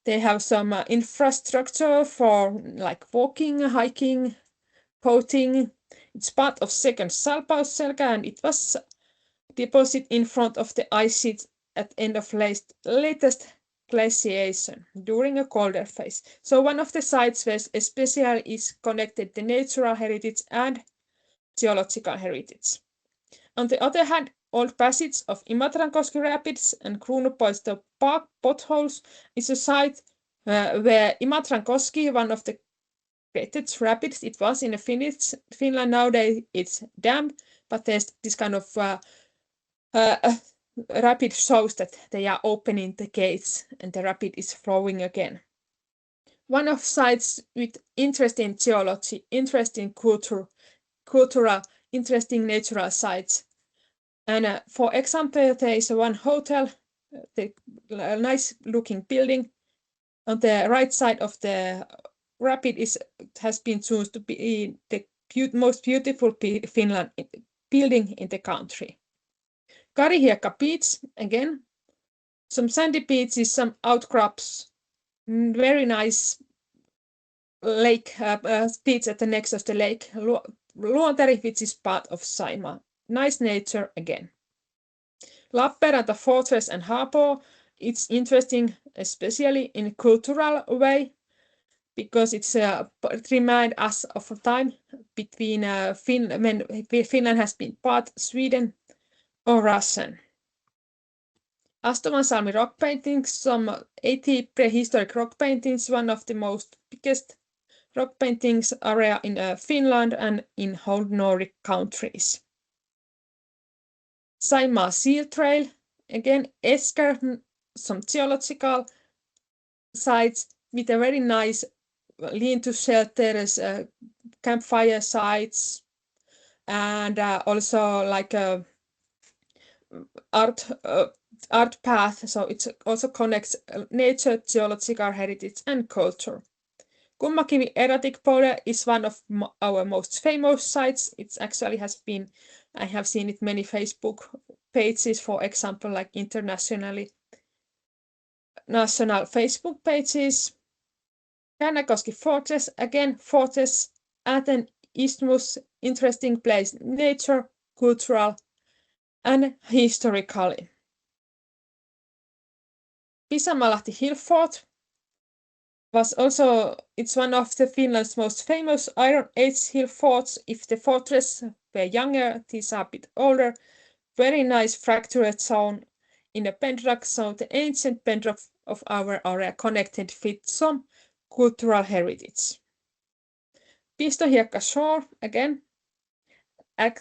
They have some infrastructure for like walking, hiking, boating. It's part of second Salpausselkä, and it was deposited in front of the ice sheet at end of latest glaciation during a colder phase. So one of the sites where especially is connected to natural heritage and geological heritage. On the other hand, old passage of Imatrankoski Rapids and Kruunupuisto Park potholes is a site where Imatrankoski, one of the greatest rapids, it was in Finland. Nowadays it's dammed, but there's this kind of rapid shows that they are opening the gates and the rapid is flowing again. One of sites with interesting geology, interesting cultural, interesting natural sites. And for example, there is one hotel, the nice looking building on the right side of the rapid has been chosen to be the most beautiful Finland building in the country. Karihiekka Beach, again, some sandy beaches, some outcrops, very nice lake beach at the next of the lake, Luontari, which is part of Saimaa. Nice nature again. Lappeenranta Fortress and Harbor, it's interesting, especially in a cultural way, because it reminds us of a time between when Finland has been part Sweden or Russian. Astovansalmi rock paintings, some 80 prehistoric rock paintings, one of the most biggest rock paintings area in Finland and in whole Nordic countries. Saimaa Seal Trail, again Esker, some geological sites with a very nice lean-to shelters, campfire sites, and also like a art path, so it also connects nature, geological heritage and culture. Kummakivi Erotic Powder is one of our most famous sites. It actually has been, I have seen it many Facebook pages, for example, like national Facebook pages. Käännäkoski Fortress, again fortress at an isthmus, interesting place, nature, cultural and historically. Pisamalahti Hill Fort was also, it's one of the Finland's most famous Iron Age hill forts. If the fortress were younger, these are a bit older. Very nice fractured zone in a bedrock, so the ancient bedrock of our area connected with some cultural heritage. Pistohiekka Shore, again at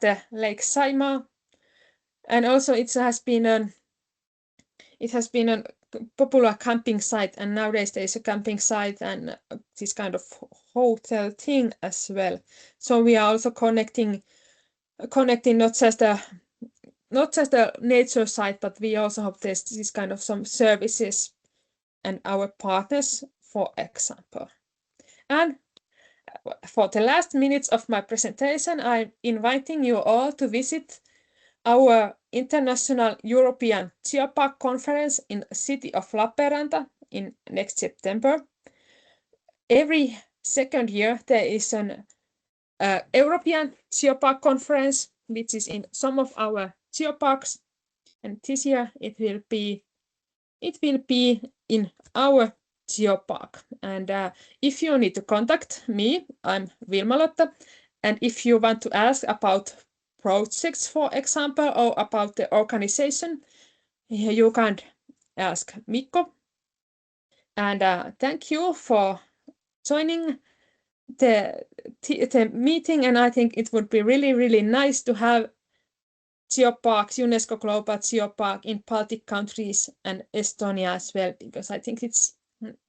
the Lake Saimaa, and also it has been a popular camping site, and nowadays there is a camping site and this kind of hotel thing as well. So we are also connecting not just a nature site, but we also have this kind of some services and our partners, for example. And for the last minutes of my presentation, I'm inviting you all to visit our International European Geopark Conference in the city of Lappeenranta in next September. Every second year there is an European Geopark Conference, which is in some of our geoparks, and this year it will be in our geopark. And if you need to contact me, I'm Vilma-Lotta, and if you want to ask about projects, for example, or about the organization, you can ask Mikko. And thank you for joining the meeting, and I think it would be really, really nice to have geoparks, UNESCO Global Geopark in Baltic countries and Estonia as well, because I think it's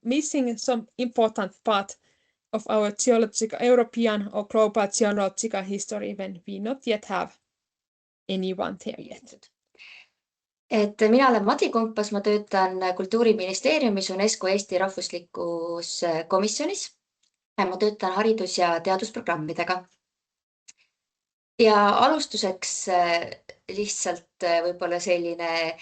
missing some important part of our geological European or global geological history when we not yet have anyone there yet. Et mina olen Madli Kumpas, ma töötan Kultuuriministeeriumis UNESCO Eesti rahvuslikus komisjonis. Ma töötan haridus- ja teadusprogrammidega. Ja alustuseks lihtsalt võib-olla selline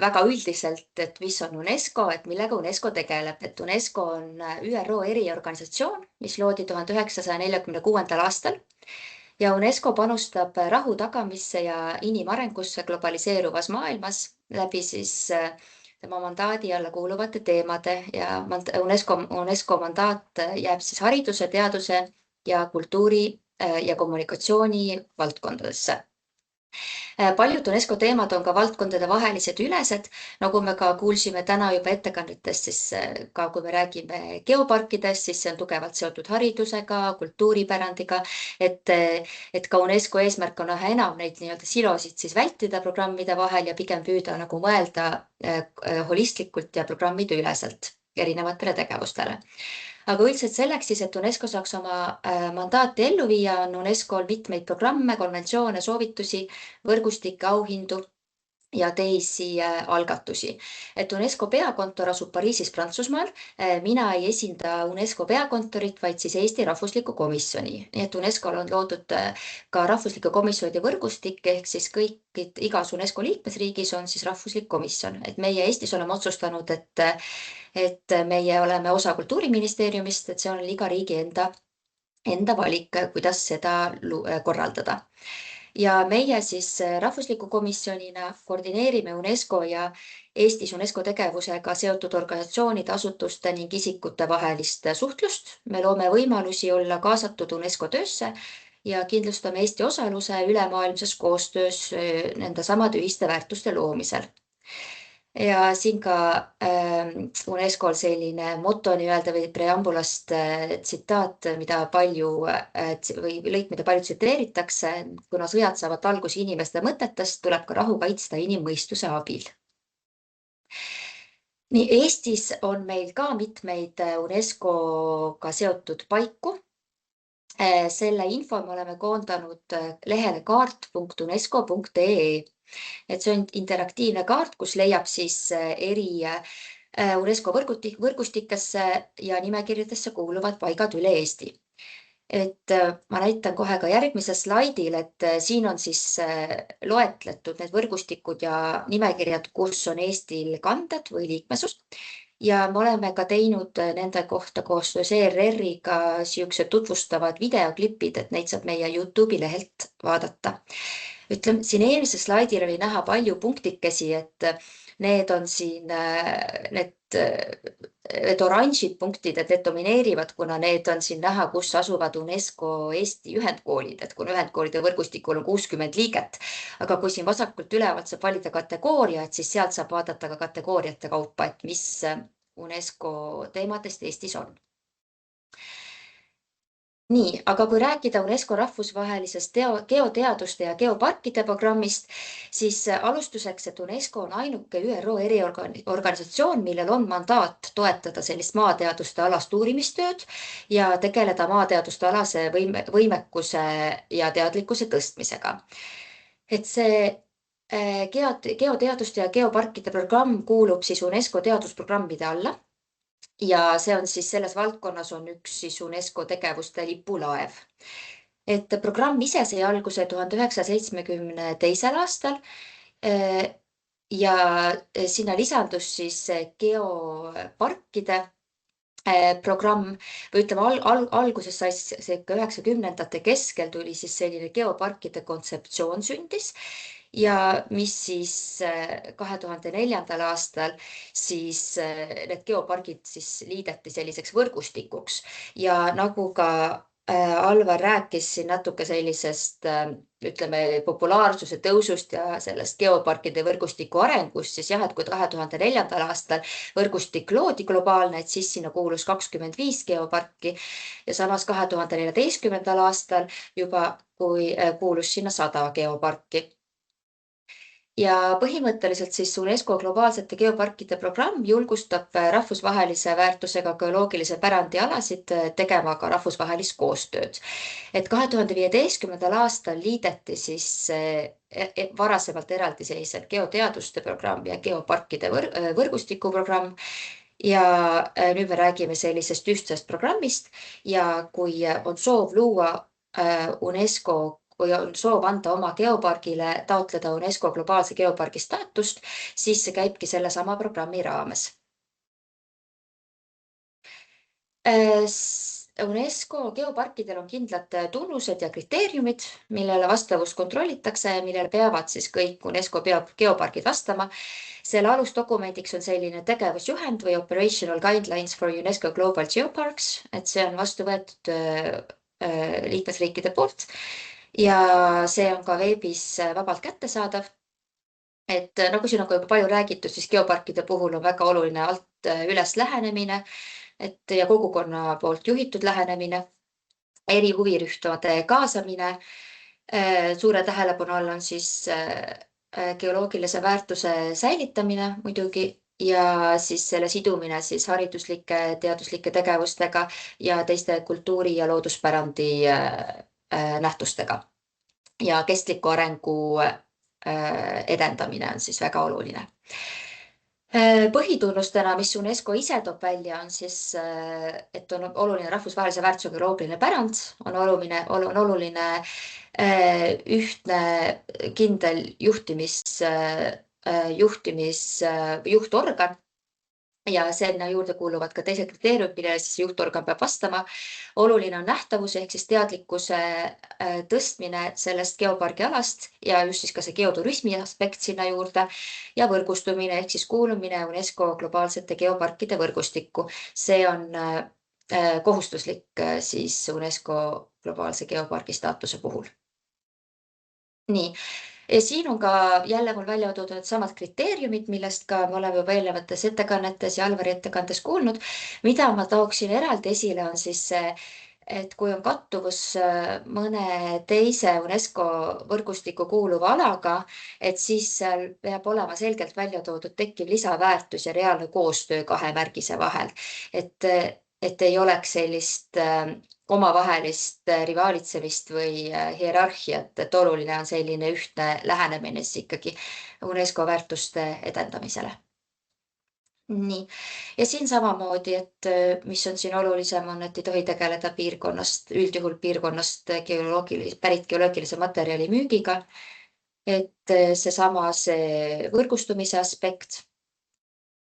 väga üldiselt, et mis on UNESCO, et millega UNESCO tegeleb. Et UNESCO on ÜRO eriorganisatsioon, mis loodi 1946. aastal. Ja UNESCO panustab rahu tagamisse ja inimarengusse globaliseeruvas maailmas läbi siis tema mandaadi alla kuuluvate teemade ja UNESCO mandaat jääb siis hariduse, teaduse ja kultuuri ja kommunikatsiooni valdkondadesse. Paljud UNESCO teemad on ka valdkondade vahelised ülesed, nagu me ka kuulsime täna juba ettekannetest, siis ka kui me räägime geoparkidest, siis see on tugevalt seotud haridusega, kultuuripärandiga, et ka UNESCO eesmärk on enam neid nii-öelda silosid siis vältida programmide vahel ja pigem püüda nagu mõelda holistlikult ja programmide üleselt erinevatele tegevustele. Aga üldiselt selleks siis, et UNESCO saaks oma mandaati ellu viia, on UNESCO-l mitmeid programme, konventsioone, soovitusi, võrgustikke, auhindu ja teisi algatusi. Et UNESCO peakontor asub Pariisis, Prantsusmaal. Mina ei esinda UNESCO peakontorit, vaid siis Eesti rahvusliku komisjoni. Nii et UNESCO-l on loodud ka rahvuslike komisjonide võrgustik, ehk siis igas UNESCO liikmesriigis on siis rahvuslik komisjon. Et meie Eestis oleme otsustanud, et meie oleme osa Kultuuriministeeriumist, et see on iga riigi enda valik, kuidas seda korraldada. Ja meie siis rahvusliku komisjonina koordineerime UNESCO ja Eestis UNESCO tegevusega seotud organisatsioonide, asutuste ning isikute vahelist suhtlust. Me loome võimalusi olla kaasatud UNESCO töösse ja kindlustame Eesti osaluse ülemaailmses koostöös nende samade ühiste väärtuste loomisel. Ja siin ka UNESCO-l selline moto nii-öelda või preambulast tsitaat, mida palju tsiteeritakse, kuna sõjad saavad algusi inimeste mõtetest, tuleb ka rahu kaitsta inimmõistuse abil. Nii, Eestis on meil ka mitmeid UNESCO-ga seotud paiku. Selle info me oleme koondanud lehele kaart.unesco.ee. Et see on interaktiivne kaart, kus leiab siis eri UNESCO võrgustikesse ja nimekirjadesse kuuluvad paigad üle Eesti. Et ma näitan kohe ka järgmisel slaidil, et siin on siis loetletud need võrgustikud ja nimekirjad, kus on Eestil kanded või liikmesus. Ja me oleme ka teinud nende kohta koostöös ERR-iga siuksed tutvustavad videoklipid, et neid saab meie YouTube'i lehelt vaadata. Ütleme, siin eelmisel slaidil oli näha palju punktikesi, et need on siin need oranžid punktid, et need domineerivad, kuna need on siin näha, kus asuvad UNESCO Eesti ühendkoolid, et kuna ühendkoolide võrgustikul on 60 liiget. Aga kui siin vasakult ülevalt saab valida kategooria, et siis sealt saab vaadata ka kategooriate kaupa, et mis UNESCO teemadest Eestis on. Nii, aga kui rääkida UNESCO rahvusvahelisest geoteaduste ja geoparkide programmist, siis alustuseks, et UNESCO on ainuke ÜRO eriorganisatsioon, millel on mandaat toetada sellist maateaduste alast uurimistööd ja tegeleda maateaduste alase võimekuse ja teadlikkuse tõstmisega. Et see geoteaduste ja geoparkide programm kuulub siis UNESCO teadusprogrammide alla. Ja see on siis selles valdkonnas on üks siis UNESCO tegevuste lipulaev. Et programm ise sai alguse 1972. aastal ja sinna lisandus siis geoparkide programm või ütleme alguses sai see 90ndate keskel tuli siis selline geoparkide kontseptsioon sündis. Ja mis siis 2004. aastal siis need geopargid siis liideti selliseks võrgustikuks ja nagu ka Alvar rääkis siin natuke sellisest ütleme populaarsuse tõusust ja sellest geoparkide võrgustiku arengust, siis jah, et kui 2004. aastal võrgustik loodi globaalne, et siis sinna kuulus 25 geoparki ja samas 2014. aastal juba kui kuulus sinna 100 geoparki. Ja põhimõtteliselt siis UNESCO globaalsete geoparkide programm julgustab rahvusvahelise väärtusega geoloogilise pärandi alasid tegema ka rahvusvahelist koostööd. Et 2015. aastal liideti siis varasemalt eraldiseisev geoteaduste programm ja geoparkide võrgustikuprogramm. Ja nüüd me räägime sellisest ühtsest programmist ja kui on soov luua UNESCO või on soov anda oma geopargile taotleda UNESCO globaalse geopargi staatust, siis see käibki selle sama programmi raames. UNESCO geoparkidel on kindlad tunnused ja kriteeriumid, millele vastavust kontrollitakse ja millele peavad siis kõik UNESCO geopargid vastama. Selle alusdokumendiks on selline tegevusjuhend või Operational Guidelines for UNESCO Global Geoparks, et see on vastu võetud liikmesriikide poolt. Ja see on ka veebis vabalt kättesaadav. Et nagu siin on ka juba palju räägitud, siis geoparkide puhul on väga oluline alt üles lähenemine ja kogukonna poolt juhitud lähenemine, eri huvirühmade kaasamine. Suure tähelepanu all on siis geoloogilise väärtuse säilitamine muidugi ja siis selle sidumine siis hariduslike, teaduslike tegevustega ja teiste kultuuri- ja looduspärandi nähtustega. Ja kestliku arengu edendamine on siis väga oluline. Põhitunnustena, mis UNESCO ise toob välja, on siis, et on oluline rahvusvahelise väärtusega geoloogiline pärand, on oluline ühtne kindel juhtorgan. Ja sinna juurde kuuluvad ka teised kriteeriumid, millele siis juhtorgan peab vastama. Oluline on nähtavus ehk siis teadlikkuse tõstmine sellest geopargi alast ja just siis ka see geoturismi aspekt sinna juurde ja võrgustumine ehk siis kuulumine UNESCO globaalsete geoparkide võrgustikku. See on kohustuslik siis UNESCO globaalse geopargi staatuse puhul. Nii. Ja siin on ka jälle mul välja toodud samad kriteeriumid, millest ka me oleme juba eelnevates ettekannetes ja Alvari ettekandes kuulnud. Mida ma tooksin eraldi esile on siis see, et kui on kattuvus mõne teise UNESCO võrgustiku kuuluva alaga, et siis seal peab olema selgelt välja toodud tekkiv lisaväärtus ja reaalne koostöö kahe märgise vahel. Et ei oleks sellist omavahelist rivaalitsemist või hierarhiat, et oluline on selline ühtne lähenemine ikkagi UNESCO väärtuste edendamisele. Nii. Ja siin samamoodi, et mis on siin olulisem on, et ei tohi tegeleda üldjuhul piirkonnast pärit geoloogilise materjali müügiga, et see võrgustumise aspekt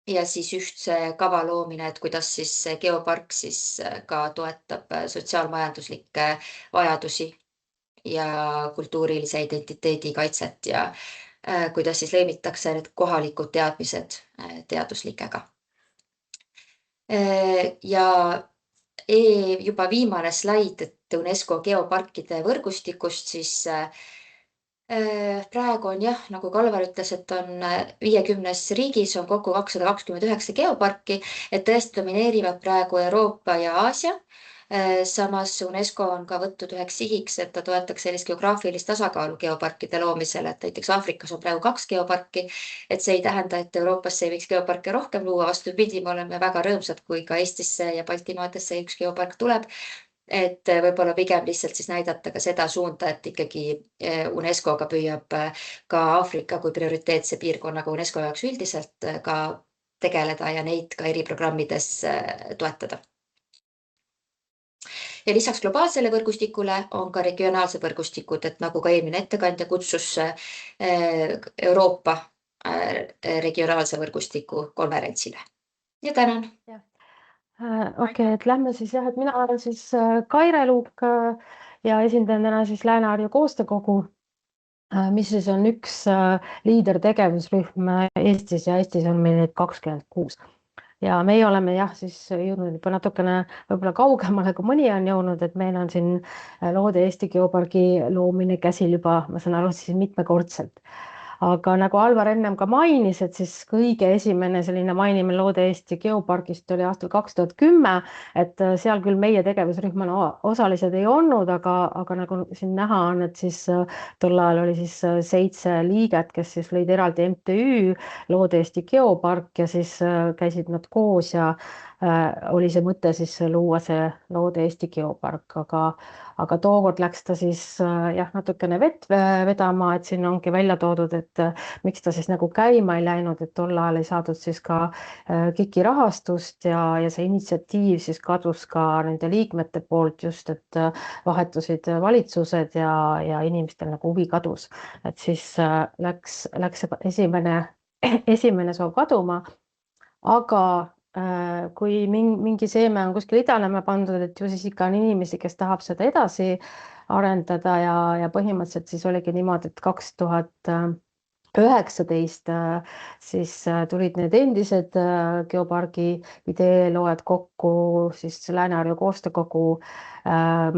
ja siis ühtse kava loomine, et kuidas siis geopark siis ka toetab sotsiaalmajanduslikke vajadusi ja kultuurilise identiteedi kaitset ja kuidas siis lõimitakse need kohalikud teadmised teaduslikega. Ja juba viimane slaid, et UNESCO geoparkide võrgustikust siis praegu on jah, nagu Alvar ütles, et on 50 riigis on kokku 229 geoparki, et tõesti domineerivad praegu Euroopa ja Aasia. Samas UNESCO on ka võtnud üheks sihiks, et ta toetaks sellist geograafilist tasakaalu geoparkide loomisele, et näiteks Aafrikas on praegu 2 geoparki, et see ei tähenda, et Euroopasse ei võiks geoparke rohkem luua, vastupidi, me oleme väga rõõmsad, kui ka Eestisse ja Baltimaadesse üks geopark tuleb. Et võib-olla pigem lihtsalt siis näidata ka seda suunda, et ikkagi UNESCO-ga püüab ka Aafrika kui prioriteetse piirkonnaga UNESCO jaoks üldiselt ka tegeleda ja neid ka eriprogrammides toetada. Ja lisaks globaalsele võrgustikule on ka regionaalsed võrgustikud, et nagu ka eelmine ettekandja kutsus Euroopa regionaalse võrgustiku konverentsile. Ja tänan. Okei, et lähme siis jah, et mina olen siis Kaire Luuk ja esindan täna siis Lääne-Harju Koostöökogu, mis siis on üks liidertegevusrühm Eestis ja Eestis on meil neid 26. Ja meie oleme jah siis jõudnud juba natukene võib-olla kaugemale, kui mõni on jõudnud, et meil on siin Loode-Eesti geopargi loomine käsil juba, ma saan aru, siis mitmekordselt. Aga nagu Alvar ennem ka mainis, et siis kõige esimene selline mainimine Loode-Eesti geopargist oli aastal 2010, et seal küll meie tegevusrühmana osalised ei olnud, aga nagu siin näha on, et siis tol ajal oli siis 7 liiget, kes siis lõid eraldi MTÜ Loode-Eesti Geopark ja siis käisid nad koos ja oli see mõte siis luua see Loode-Eesti Geopark, aga tookord läks ta siis jah, natukene vett vedama, et siin ongi välja toodud, et miks ta siis nagu käima ei läinud, et tol ajal ei saadud siis ka KIK-i rahastust ja see initsiatiiv siis kadus ka nende liikmete poolt just, et vahetusid valitsused ja inimestel nagu huvi kadus, et siis läks esimene soov kaduma, aga kui mingi seeme on kuskil idanema pandud, et ju siis ikka on inimesi, kes tahab seda edasi arendada ja põhimõtteliselt siis oligi niimoodi, et 2019 siis tulid need endised geopargi ideeloojad kokku siis Lääne-Harju Koostöökogu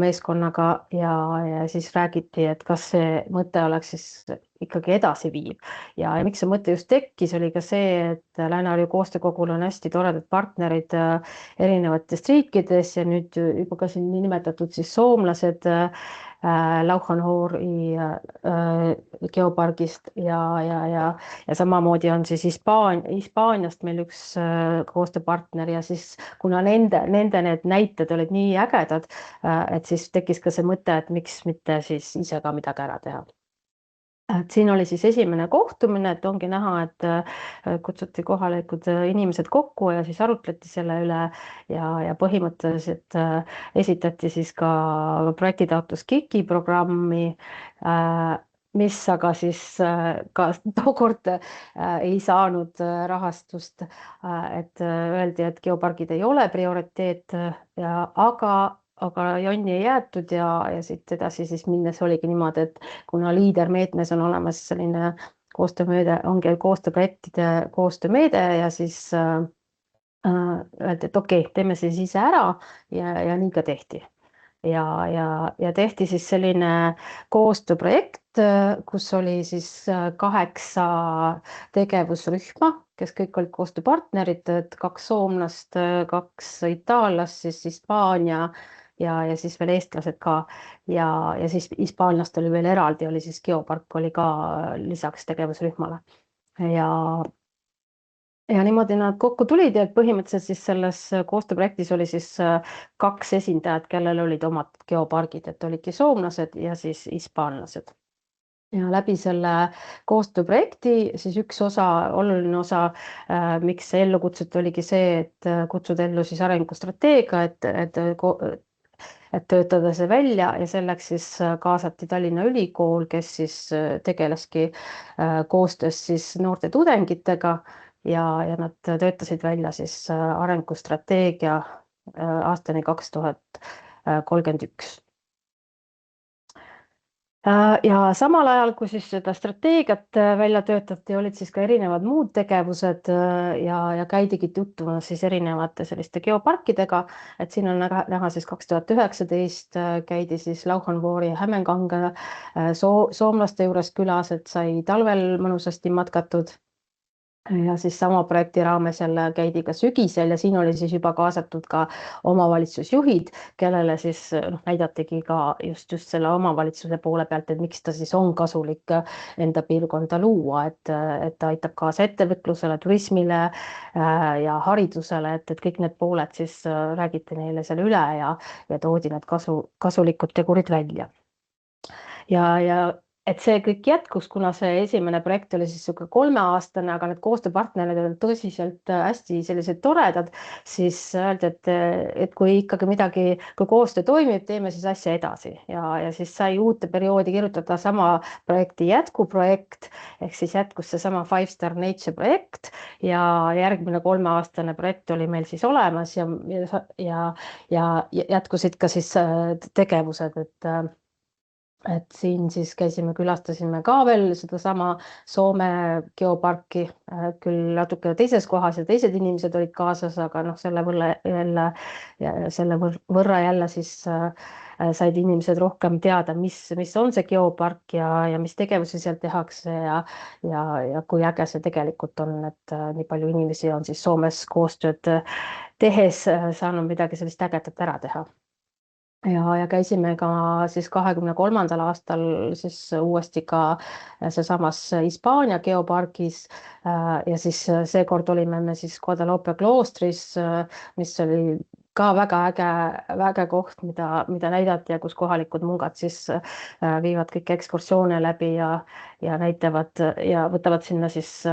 meeskonnaga ja siis räägiti, et kas see mõte oleks siis ikkagi edasiviiv ja miks see mõte just tekkis, oli ka see, et Lääne-Harju Koostöökogul on hästi toredad partnerid erinevatest riikides ja nüüd juba ka siin nimetatud siis soomlased Lauchanhoori geopargist ja samamoodi on siis Hispaaniast meil üks koostööpartner ja siis kuna nende need näited olid nii ägedad, et siis tekkis ka see mõte, et miks mitte siis ise ka midagi ära teha. Et siin oli siis esimene kohtumine, et ongi näha, et kutsuti kohalikud inimesed kokku ja siis arutleti selle üle ja põhimõtteliselt esitati siis ka projektitaotlus KIK-i programmi, mis aga siis ka tookord ei saanud rahastust, et öeldi, et geopargid ei ole prioriteet, aga jonni ei jäetud ja siit edasi siis minnes oligi niimoodi, et kuna liidermeetmes on olemas selline koostöömeede, ongi koostööprojektide koostöömeede ja siis öeldi, et okei, teeme siis ise ära ja nii ka tehti. Ja tehti siis selline koostööprojekt, kus oli siis 8 tegevusrühma, kes kõik olid koostööpartnerid, et 2 soomlast, 2 itaallast, siis Hispaania ja siis veel eestlased ka ja siis hispaanlast oli veel eraldi, oli siis geopark oli ka lisaks tegevusrühmale ja niimoodi nad kokku tulid ja põhimõtteliselt siis selles koostööprojektis oli siis 2 esindajat, kellel olid omad geopargid, et olidki soomlased ja siis hispaanlased. Ja läbi selle koostööprojekti siis üks oluline osa, miks see ellu kutsuti, oligi see, et kutsuda ellu siis arengustrateegia, et töötada see välja ja selleks siis kaasati Tallinna Ülikool, kes siis tegeleski koostöös siis noorte tudengitega ja nad töötasid välja siis arengustrateegia aastani 2031. Ja samal ajal, kui siis seda strateegiat välja töötati, olid siis ka erinevad muud tegevused ja käidigi tuttuma siis erinevate selliste geoparkidega, et siin on näha siis 2019 käidi siis Lauchanhoori ja Hämeenkanga soomlaste juures külas, et sai talvel mõnusasti matkatud. Ja siis sama projekti raames jälle käidi ka sügisel ja siin oli siis juba kaasatud ka omavalitsusjuhid, kellele siis näidatigi ka just selle omavalitsuse poole pealt, et miks ta siis on kasulik enda piirkonda luua, et ta aitab kaasa ettevõtlusele, turismile ja haridusele, et kõik need pooled siis räägiti neile seal üle ja toodi need kasulikud tegurid välja. Ja et see kõik jätkus, kuna see esimene projekt oli siis 3-aastane, aga need koostööpartnerid olid tõsiselt hästi sellised toredad, siis öeldi, et kui ikkagi kui koostöö toimib, teeme siis asja edasi ja siis sai uute perioodi kirjutada sama projekti jätkuprojekt, ehk siis jätkus see sama 5-star nature projekt ja järgmine 3-aastane projekt oli meil siis olemas ja jätkusid ka siis tegevused, et siin siis käisime, külastasime ka veel sedasama Soome geoparki, küll natuke teises kohas ja teised inimesed olid kaasas, aga selle võrra jälle siis said inimesed rohkem teada, mis on see geopark ja mis tegevusi seal tehakse ja kui äge see tegelikult on, et nii palju inimesi on siis Soomes koostööd tehes saanud midagi sellist ägedat ära teha. Ja käisime ka siis 23. aastal siis uuesti ka seesamas Hispaania geopargis ja siis seekord olime me siis Guadalupe kloostris, mis oli ka väga äge koht, mida näidati ja kus kohalikud mungad siis viivad kõik ekskursioone läbi ja näitavad ja võtavad sinna siis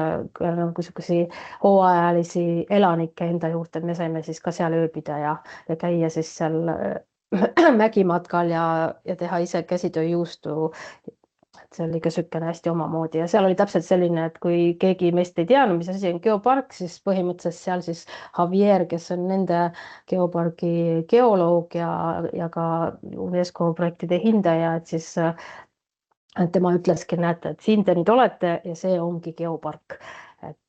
hooajalisi elanikke enda juurde, et me saime siis ka seal ööbida ja käia siis seal mägimatkal ja teha ise käsitööjuustu. See oli ka sükene hästi omamoodi ja seal oli täpselt selline, et kui keegi meist ei teadnud, mis asi on geopark, siis põhimõtteliselt seal siis Javier, kes on nende geopargi geoloog ja ka UNESCO projektide hindaja, et siis tema ütleski, näete, et siin te nüüd olete ja see ongi geopark. Et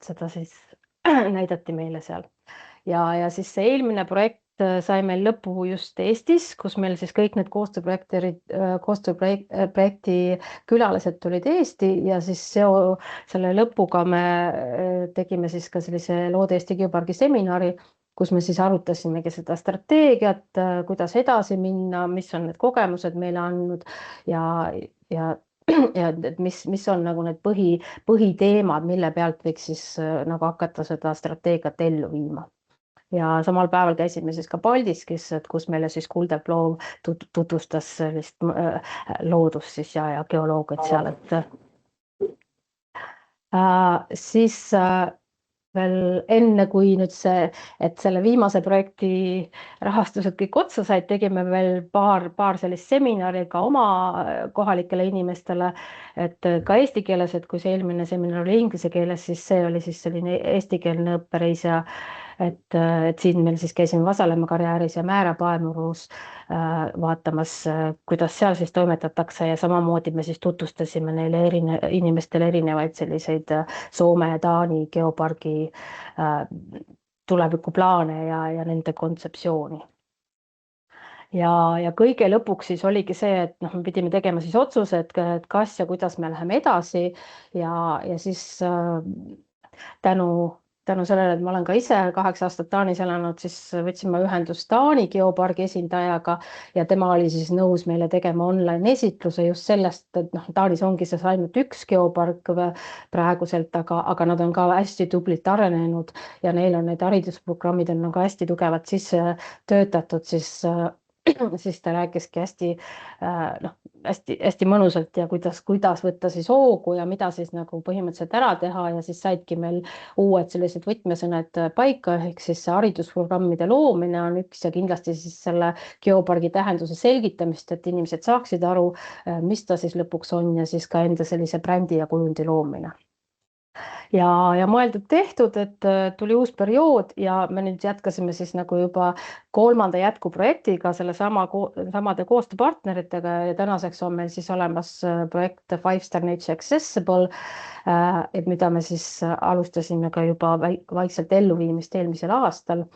seda siis näidati meile seal. Ja siis see eelmine projekt sai meil lõpu just Eestis, kus meil siis kõik need koostööprojekti külalised tulid Eesti ja siis selle lõpuga me tegime siis ka sellise Loode-Eesti geopargi seminari, kus me siis arutasimegi seda strateegiat, kuidas edasi minna, mis on need kogemused meile andnud ja mis on nagu need põhiteemad, mille pealt võiks siis nagu hakata seda strateegiat ellu viima. Ja samal päeval käisime siis ka Paldiskis, kus meile siis Kuldev Loov tutvustas sellist loodust siis ja geoloogiat seal, siis veel enne kui nüüd et selle viimase projekti rahastused kõik otsa said, tegime veel paar sellist seminari ka oma kohalikele inimestele, et ka eesti keeles, et kui see eelmine seminar oli inglise keeles, siis see oli siis selline eestikeelne õppereis ja et siin meil siis käisime Vasalemma karjääris ja Määrapaemurus vaatamas, kuidas seal siis toimetatakse ja samamoodi me siis tutvustasime neile inimestele erinevaid selliseid Soome ja Taani geopargi tulevikuplaane ja nende kontseptsiooni. Ja kõige lõpuks siis oligi see, et me pidime tegema siis otsuse, et kas ja kuidas me läheme edasi ja siis tänu sellele, et ma olen ka ise 8 aastat Taanis elanud, siis võtsime ühendust Taani geopargi esindajaga ja tema oli siis nõus meile tegema online esitluse just sellest, et Taanis ongi see ainult üks geopark praeguselt, aga nad on ka hästi tublilt arenenud ja neil on need haridusprogrammid on ka hästi tugevad sisse töötatud, siis ta rääkiski hästi mõnusalt ja kuidas võtta siis hoogu ja mida siis nagu põhimõtteliselt ära teha ja siis saidki meil uued sellised võtmesõnad paika, ehk siis haridusprogrammide loomine on üks ja kindlasti siis selle geopargi tähenduse selgitamist, et inimesed saaksid aru, mis ta siis lõpuks on ja siis ka enda sellise brändi ja kujundi loomine. Ja mõeldud tehtud, et tuli uus periood ja me nüüd jätkasime siis nagu juba 3. jätkuprojektiga samade koostööpartneritega ja tänaseks on meil siis olemas projekt 5 Star Nature Accessible, et mida me siis alustasime ka juba vaikselt elluviimist eelmisel aastal,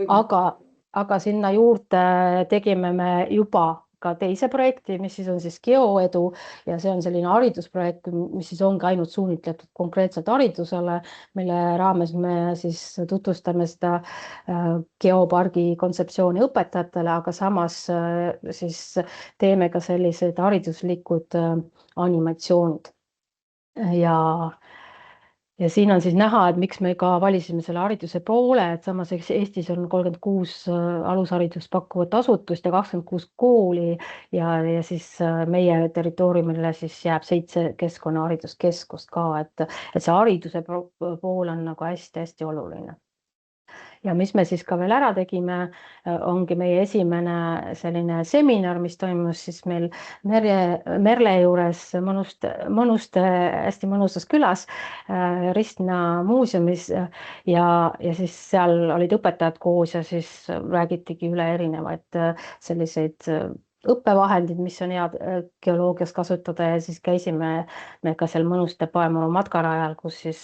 aga sinna juurde tegime me juba ka teise projekti, mis siis on siis geoedu ja see on selline haridusprojekt, mis siis ongi ainult suunitletud konkreetselt haridusele, mille raames me siis tutvustame seda geopargi kontseptsiooni õpetajatele, aga samas siis teeme ka sellised hariduslikud animatsioonid. Ja siin on siis näha, et miks me ka valisime selle hariduse poole, et samas Eestis on 36 alusharidust pakkuvat asutust ja 26 kooli ja siis meie territooriumile siis jääb 7 keskkonnahariduskeskust ka, et see hariduse pool on nagu hästi oluline. Ja mis me siis ka veel ära tegime, ongi meie esimene selline seminar, mis toimus siis meil Merle juures hästi mõnusas külas Ristna muuseumis ja siis seal olid õpetajad koos ja siis räägitigi üle erinevaid selliseid õppevahendid, mis on head geoloogias kasutada ja siis käisime me ka seal mõnuste Paemuru matkarajal, kus siis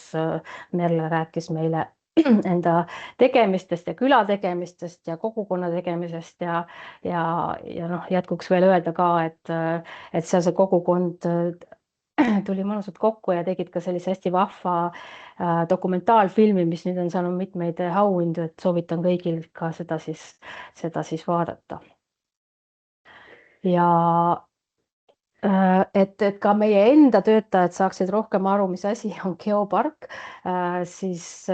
Merle rääkis meile enda tegemistest ja küla tegemistest ja kogukonna tegemisest ja noh, jätkuks veel öelda ka, et seal see kogukond tuli mõnusalt kokku ja tegid ka sellise hästi vahva dokumentaalfilmi, mis nüüd on saanud mitmeid auhindu, et soovitan kõigil ka seda siis vaadata. Ja et ka meie enda töötajad saaksid rohkem aru, mis asi on geopark, siis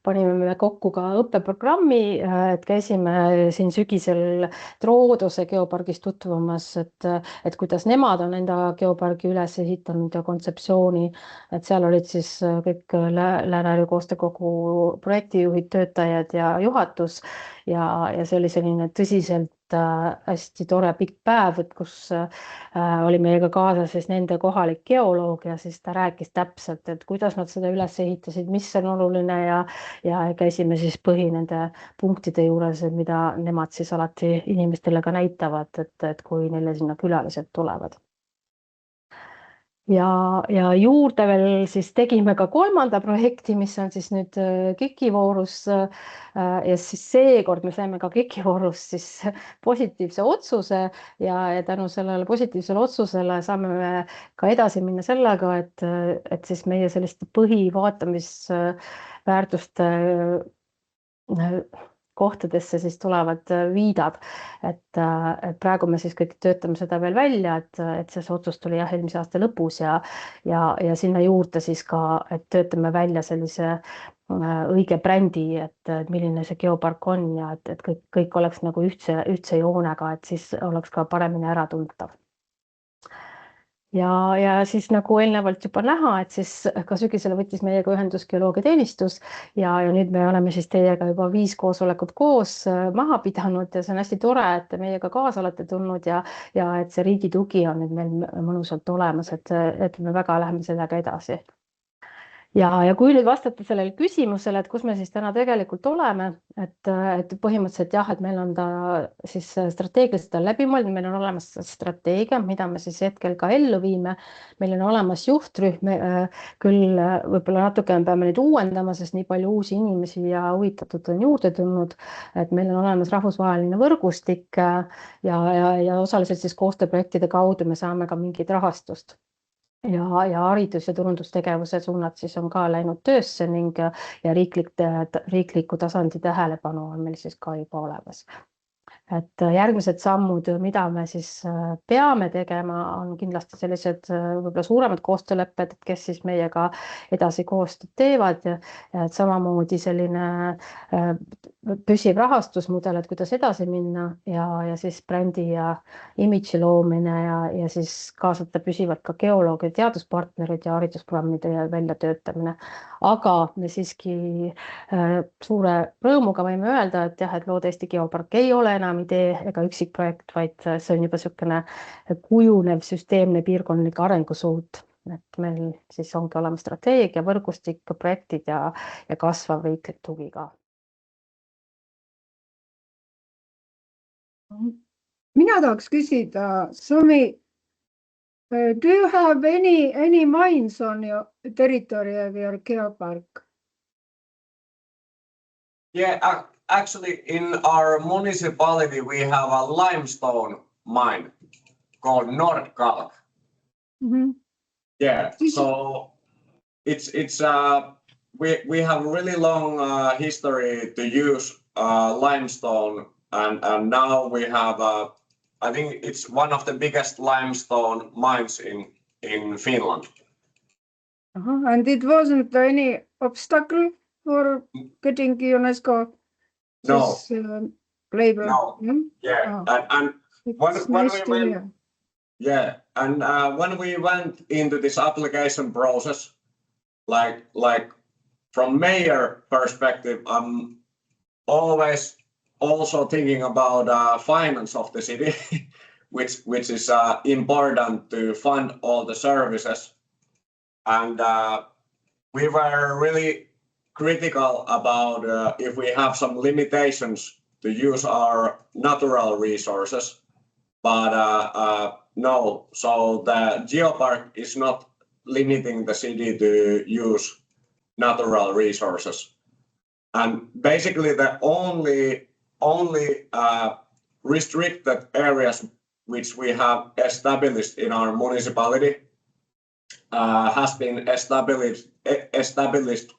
panime me kokku ka õppeprogrammi, et käisime siin sügisel Loode-Eesti geopargis tutvumas, et kuidas nemad on enda geopargi üles ehitanud ja kontseptsiooni, et seal olid siis kõik Lääne-Harju Koostöökogu projektijuhid, töötajad ja juhatus ja see oli selline tõsiselt hästi tore pikk päev, kus oli meiega kaasas siis nende kohalik geoloog ja siis ta rääkis täpselt, et kuidas nad seda üles ehitasid, mis on oluline ja käisime siis nende punktide juures, mida nemad siis alati inimestele ka näitavad, et kui neile sinna külalised tulevad. Ja juurde veel siis tegime ka 3. projekti, mis on siis nüüd KIK-i voorus ja siis seekord me saime ka KIK-i voorus siis positiivse otsuse ja tänu sellele positiivsele otsusele saame me ka edasi minna sellega, et siis meie selliste põhivaatamisväärtuste kohtadesse siis tulevad viidad, et praegu me siis kõik töötame seda veel välja, et see otsus tuli eelmise aasta lõpus ja sinna juurde siis ka, et töötame välja sellise õige brändi, et milline see geopark on ja et kõik oleks nagu ühtse joonega, et siis oleks ka paremini ära tuntav. Ja siis nagu eelnevalt juba näha, et siis ka sügisel võttis meiega ühendus Geoloogiateenistus ja nüüd me oleme siis teiega juba 5 koosolekut koos maha pidanud ja see on hästi tore, et te meiega kaasa olete tulnud ja et see riigi tugi on nüüd meil mõnusalt olemas, et me väga läheme sellega edasi. Ja kui nüüd vastata sellele küsimusele, et kus me siis täna tegelikult oleme, et põhimõtteliselt jah, et meil on ta siis strateegiliselt läbi mõeldud, meil on olemas strateegia, mida me siis hetkel ka ellu viime, meil on olemas juhtrühm, küll võib-olla natuke peame neid uuendama, sest nii palju uusi inimesi ja huvitatud on juurde tulnud, et meil on olemas rahvusvaheline võrgustik ja osaliselt siis koostööprojektide kaudu me saame ka mingit rahastust. Ja haridus- ja turundustegevuse suunad siis on ka läinud töösse ning ja riikliku tasandi tähelepanu on meil siis ka juba olemas. Et järgmised sammud, mida me siis peame tegema, on kindlasti sellised võib-olla suuremad koostöölepped, et kes siis meiega edasi koostööd teevad ja et samamoodi selline püsiv rahastusmudel, et kuidas edasi minna ja siis brändi ja imidži loomine ja siis kaasata püsivalt ka geoloogi ja teaduspartnerid ja haridusprogrammide väljatöötamine. Aga me siiski suure rõõmuga võime öelda, et jah, et Loode-Eesti geopark ei ole enam idee ega üksikprojekt, vaid see on juba niisugune kujunev süsteemne piirkondlik arengusuund, et meil siis ongi olemas strateegia, võrgustik, projektid ja kasvav riiklik tugi ka. Mina tahaks küsida, Sami, do you have any mines on your territory of your geopark? Yeah, actually in our municipality we have a limestone mine called Nordkalk. Mm-hmm. Yeah, so it's we have a really long history to use limestone and now we have I think it's one of the biggest limestone mines in Finland. And it wasn't any obstacle for getting UNESCO label? No. Yeah, and when we went into this application process, like from mayor perspective, I'm always also thinking about finance of the city, which is important to fund all the services. And we were really critical about if we have some limitations to use our natural resources. but no. So the geopark is not limiting the city to use natural resources, and basically the only restricted areas which we have established in our municipality has been established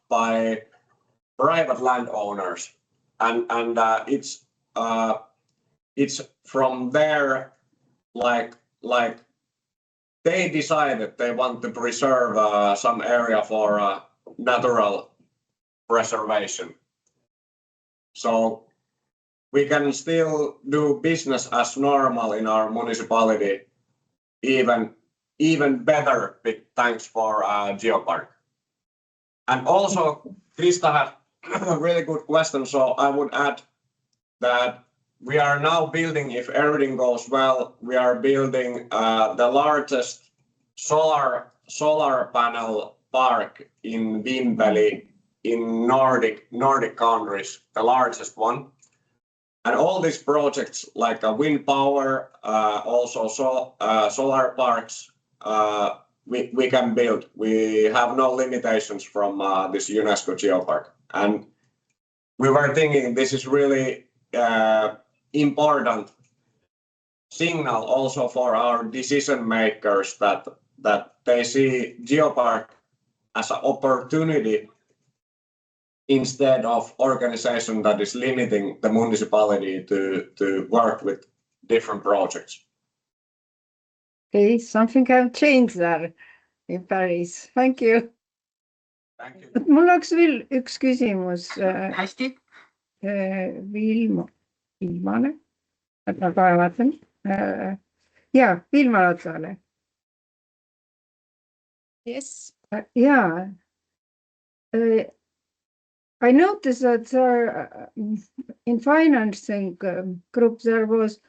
by private landowners, and it's from there, like they decided they want to preserve some area for natural preservation. So we can still do business as normal in our municipality, even better, big thanks for Geopark. And also, Krista had a really good question, so I would add that we are now building, if everything goes well, we are building the largest solar panel park in Vimpeli in Nordic countries, the largest one. And all these projects like wind power, also solar parks, we can build. We have no limitations from this UNESCO Geopark. And we were thinking this is really important signal also for our decision makers that they see Geopark as an opportunity instead of organization that is limiting the municipality to work with different projects. Okay, something have changed there in Paris. Thank you. Thank you. Mul oleks veel üks küsimus. Hästi. Vilmale. Ma kohe vaatan. Ja, Vilma-Lottale. Yes. Yeah. I noticed that there, in financing group there was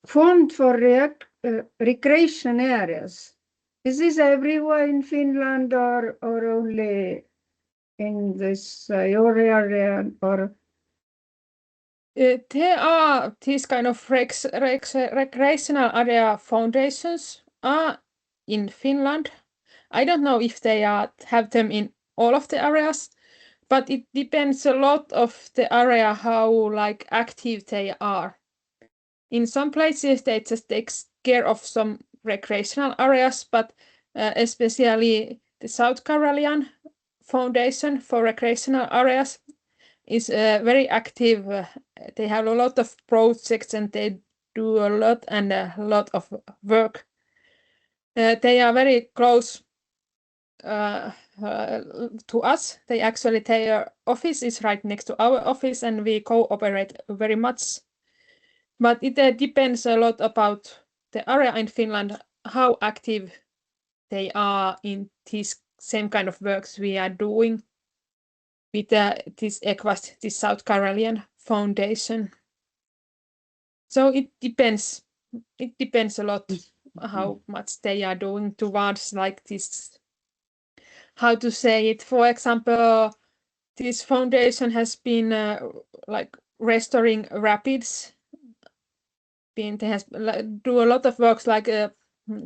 fund for recreation areas. Is this everywhere in Finland or only in this your area? Or There are these kind of recreational area foundations in Finland. I don't know if they have them in all of the areas, but it depends a lot of the area how like active they are. In some places they just take care of some recreational areas, but especially the South Carolinian Foundation for Recreational Areas is very active. They have a lot of projects and they do a lot of work. They are very close to us. Their office is right next to our office and we cooperate very much. But it depends a lot about the area in Finland, how active they are in these same kind of works we are doing with this EQUAST, this South Carolinian Foundation. So it depends. It depends a lot how much they are doing towards like this, how to say it. For example, this foundation has been like restoring rapids. They has do a lot of works like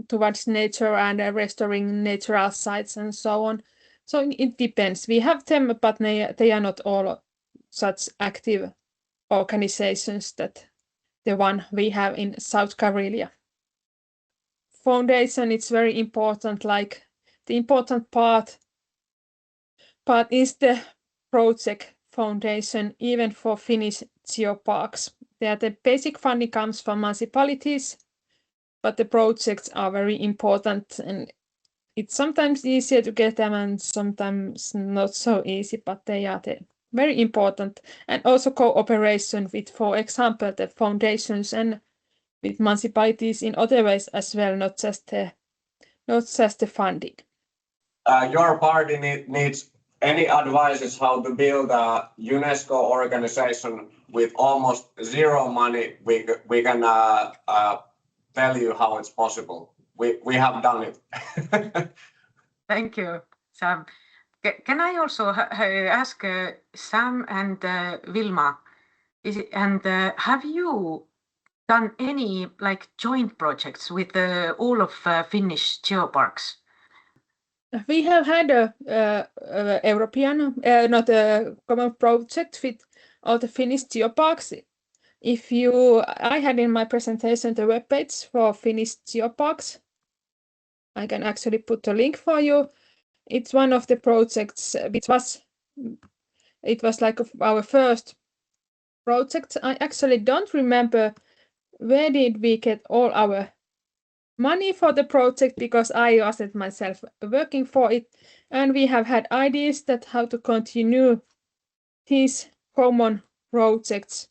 towards nature and restoring natural sites and so on. So it depends. We have them, but they are not all such active organizations that the one we have in South Karelia. Foundation, it's very important. Like the important part is the project foundation, even for Finnish geoparks. The basic funding comes from municipalities, but the projects are very important and it's sometimes easier to get them and sometimes not so easy, but they are very important. And also cooperation with, for example, the foundations and with municipalities in other ways as well, not just the funding. Your party needs any advices how to build a UNESCO organization with almost zero money? We can tell you how it's possible. We have done it. Thank you, Sam. Can I also ask Sam and Vilma, have you done any like joint projects with all of Finnish geoparks? We have had a European, not a common project with all the Finnish geoparks. I had in my presentation the webpage for Finnish geoparks. I can actually put a link for you. It's one of the projects it was like our first project. I actually don't remember where did we get all our money for the project, because I wasn't myself working for it, and we have had ideas that how to continue these common projects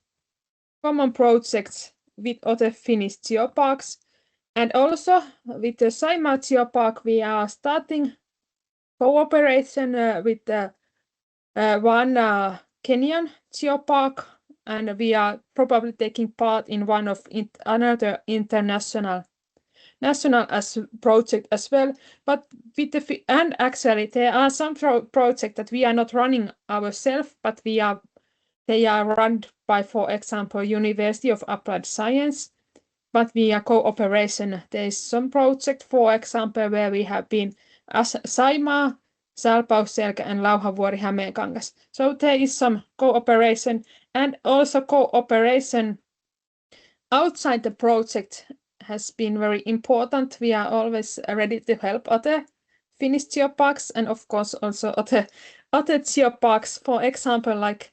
with other Finnish geoparks. And also with the Saimaa Geopark, we are starting cooperation with one Kenyan geopark, and we are probably taking part in one of another international as project as well. But with and actually there are some projects that we are not running ourselves, but they are run by, for example, University of Applied Science. But we are cooperation. There is some project, for example, where we have been as Saimaa, Salpausselkä, and Lauhanvuori-Hämeenkangas. So there is some cooperation, and also cooperation outside the project has been very important. We are always ready to help other Finnish geoparks, and of course also other geoparks. For example, like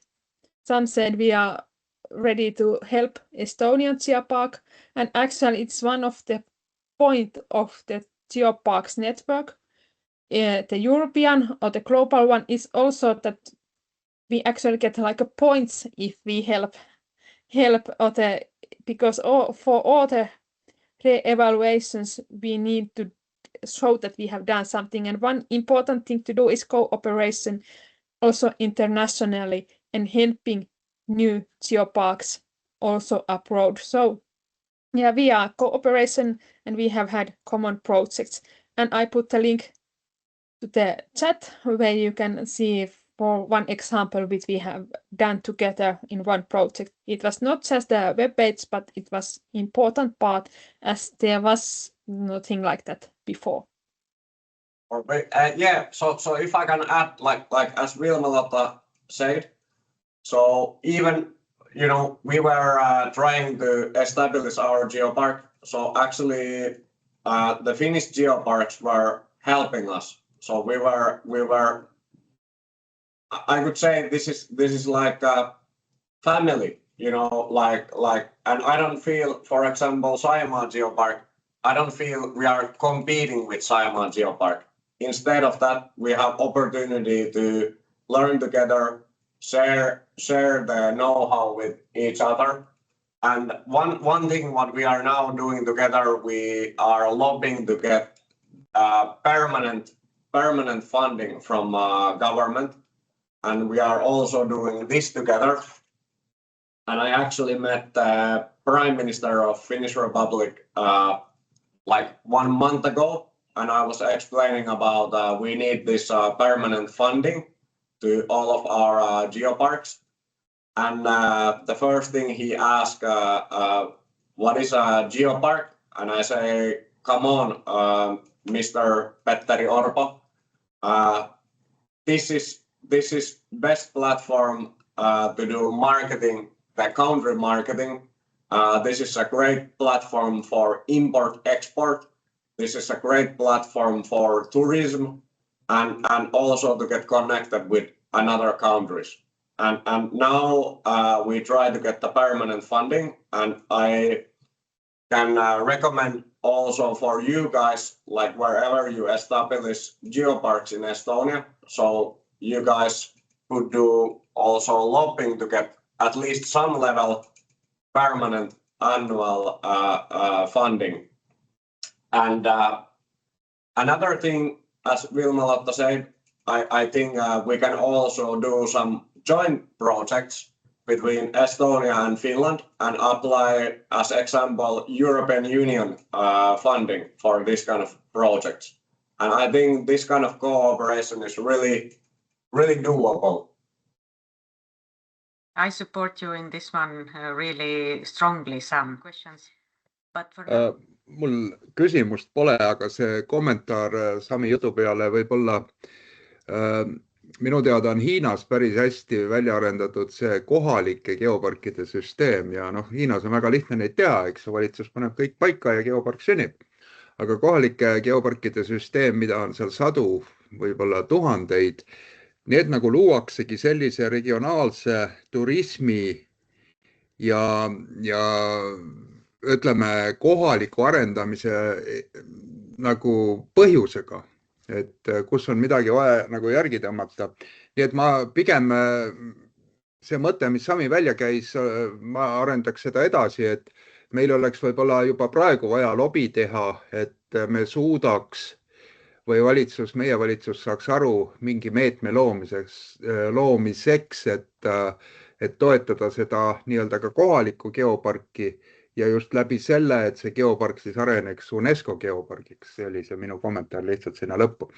Sam said, we are ready to help Estonian geopark, and actually it's one of the point of the geoparks network. The European or the global one is also that we actually get like a points if we help other, because for all the re-evaluations we need to show that we have done something. And one important thing to do is cooperation also internationally and helping new geoparks also abroad. So yeah, we are cooperation and we have had common projects. And I put the link to the chat where you can see for one example which we have done together in one project. It was not just a web page, but it was important part, as there was nothing like that before. Yeah, so if I can add, like as Vilma-Lotta said, so even we were trying to establish our geopark. So actually, the Finnish geoparks were helping us. So we were. I could say this is like a family, like, and I don't feel, for example, Saimaa Geopark, I don't feel we are competing with Saimaa Geopark. Instead of that, we have opportunity to learn together, share the know-how with each other. And one thing what we are now doing together, we are lobbying to get permanent funding from government, and we are also doing this together. And I actually met the Prime Minister of Finnish Republic like 1 month ago, and I was explaining about we need this permanent funding to all of our geoparks. And the first thing he asked, what is a geopark? And I say, come on, Mr. Petteri Orpo, this is best platform to do marketing, the country marketing. This is a great platform for import-export. This is a great platform for tourism and also to get connected with another countries. And now we try to get the permanent funding, and I can recommend also for you guys, like wherever you establish geoparks in Estonia, so you guys could do also lobbying to get at least some level permanent annual funding. And another thing, as Vilma-Lotta said, I think we can also do some joint projects between Estonia and Finland and apply, as example, European Union funding for this kind of projects. And I think this kind of cooperation is really doable. I support you in this one really strongly, Sam. Questions? But for now... Mul küsimust pole, aga see kommentaar Sami jutu peale võib-olla minu teada on Hiinas päris hästi välja arendatud see kohalike geoparkide süsteem ja Hiinas on väga lihtne neid teha, eks valitsus paneb kõik paika ja geopark sünnib. Aga kohalike geoparkide süsteem, mida on seal sadu, võib-olla tuhandeid, need nagu luuaksegi sellise regionaalse turismi ja ütleme kohaliku arendamise nagu põhjusega, et kus on midagi vaja nagu järgi tõmmata. Nii et ma pigem see mõte, mis Sami välja käis, ma arendaks seda edasi, et meil oleks võib-olla juba praegu vaja lobi teha, et me suudaks või meie valitsus saaks aru mingi meetme loomiseks, et toetada seda nii-öelda ka kohalikku geoparki ja just läbi selle, et see geopark siis areneks UNESCO geopargiks. See oli see minu kommentaar lihtsalt sinna lõppu.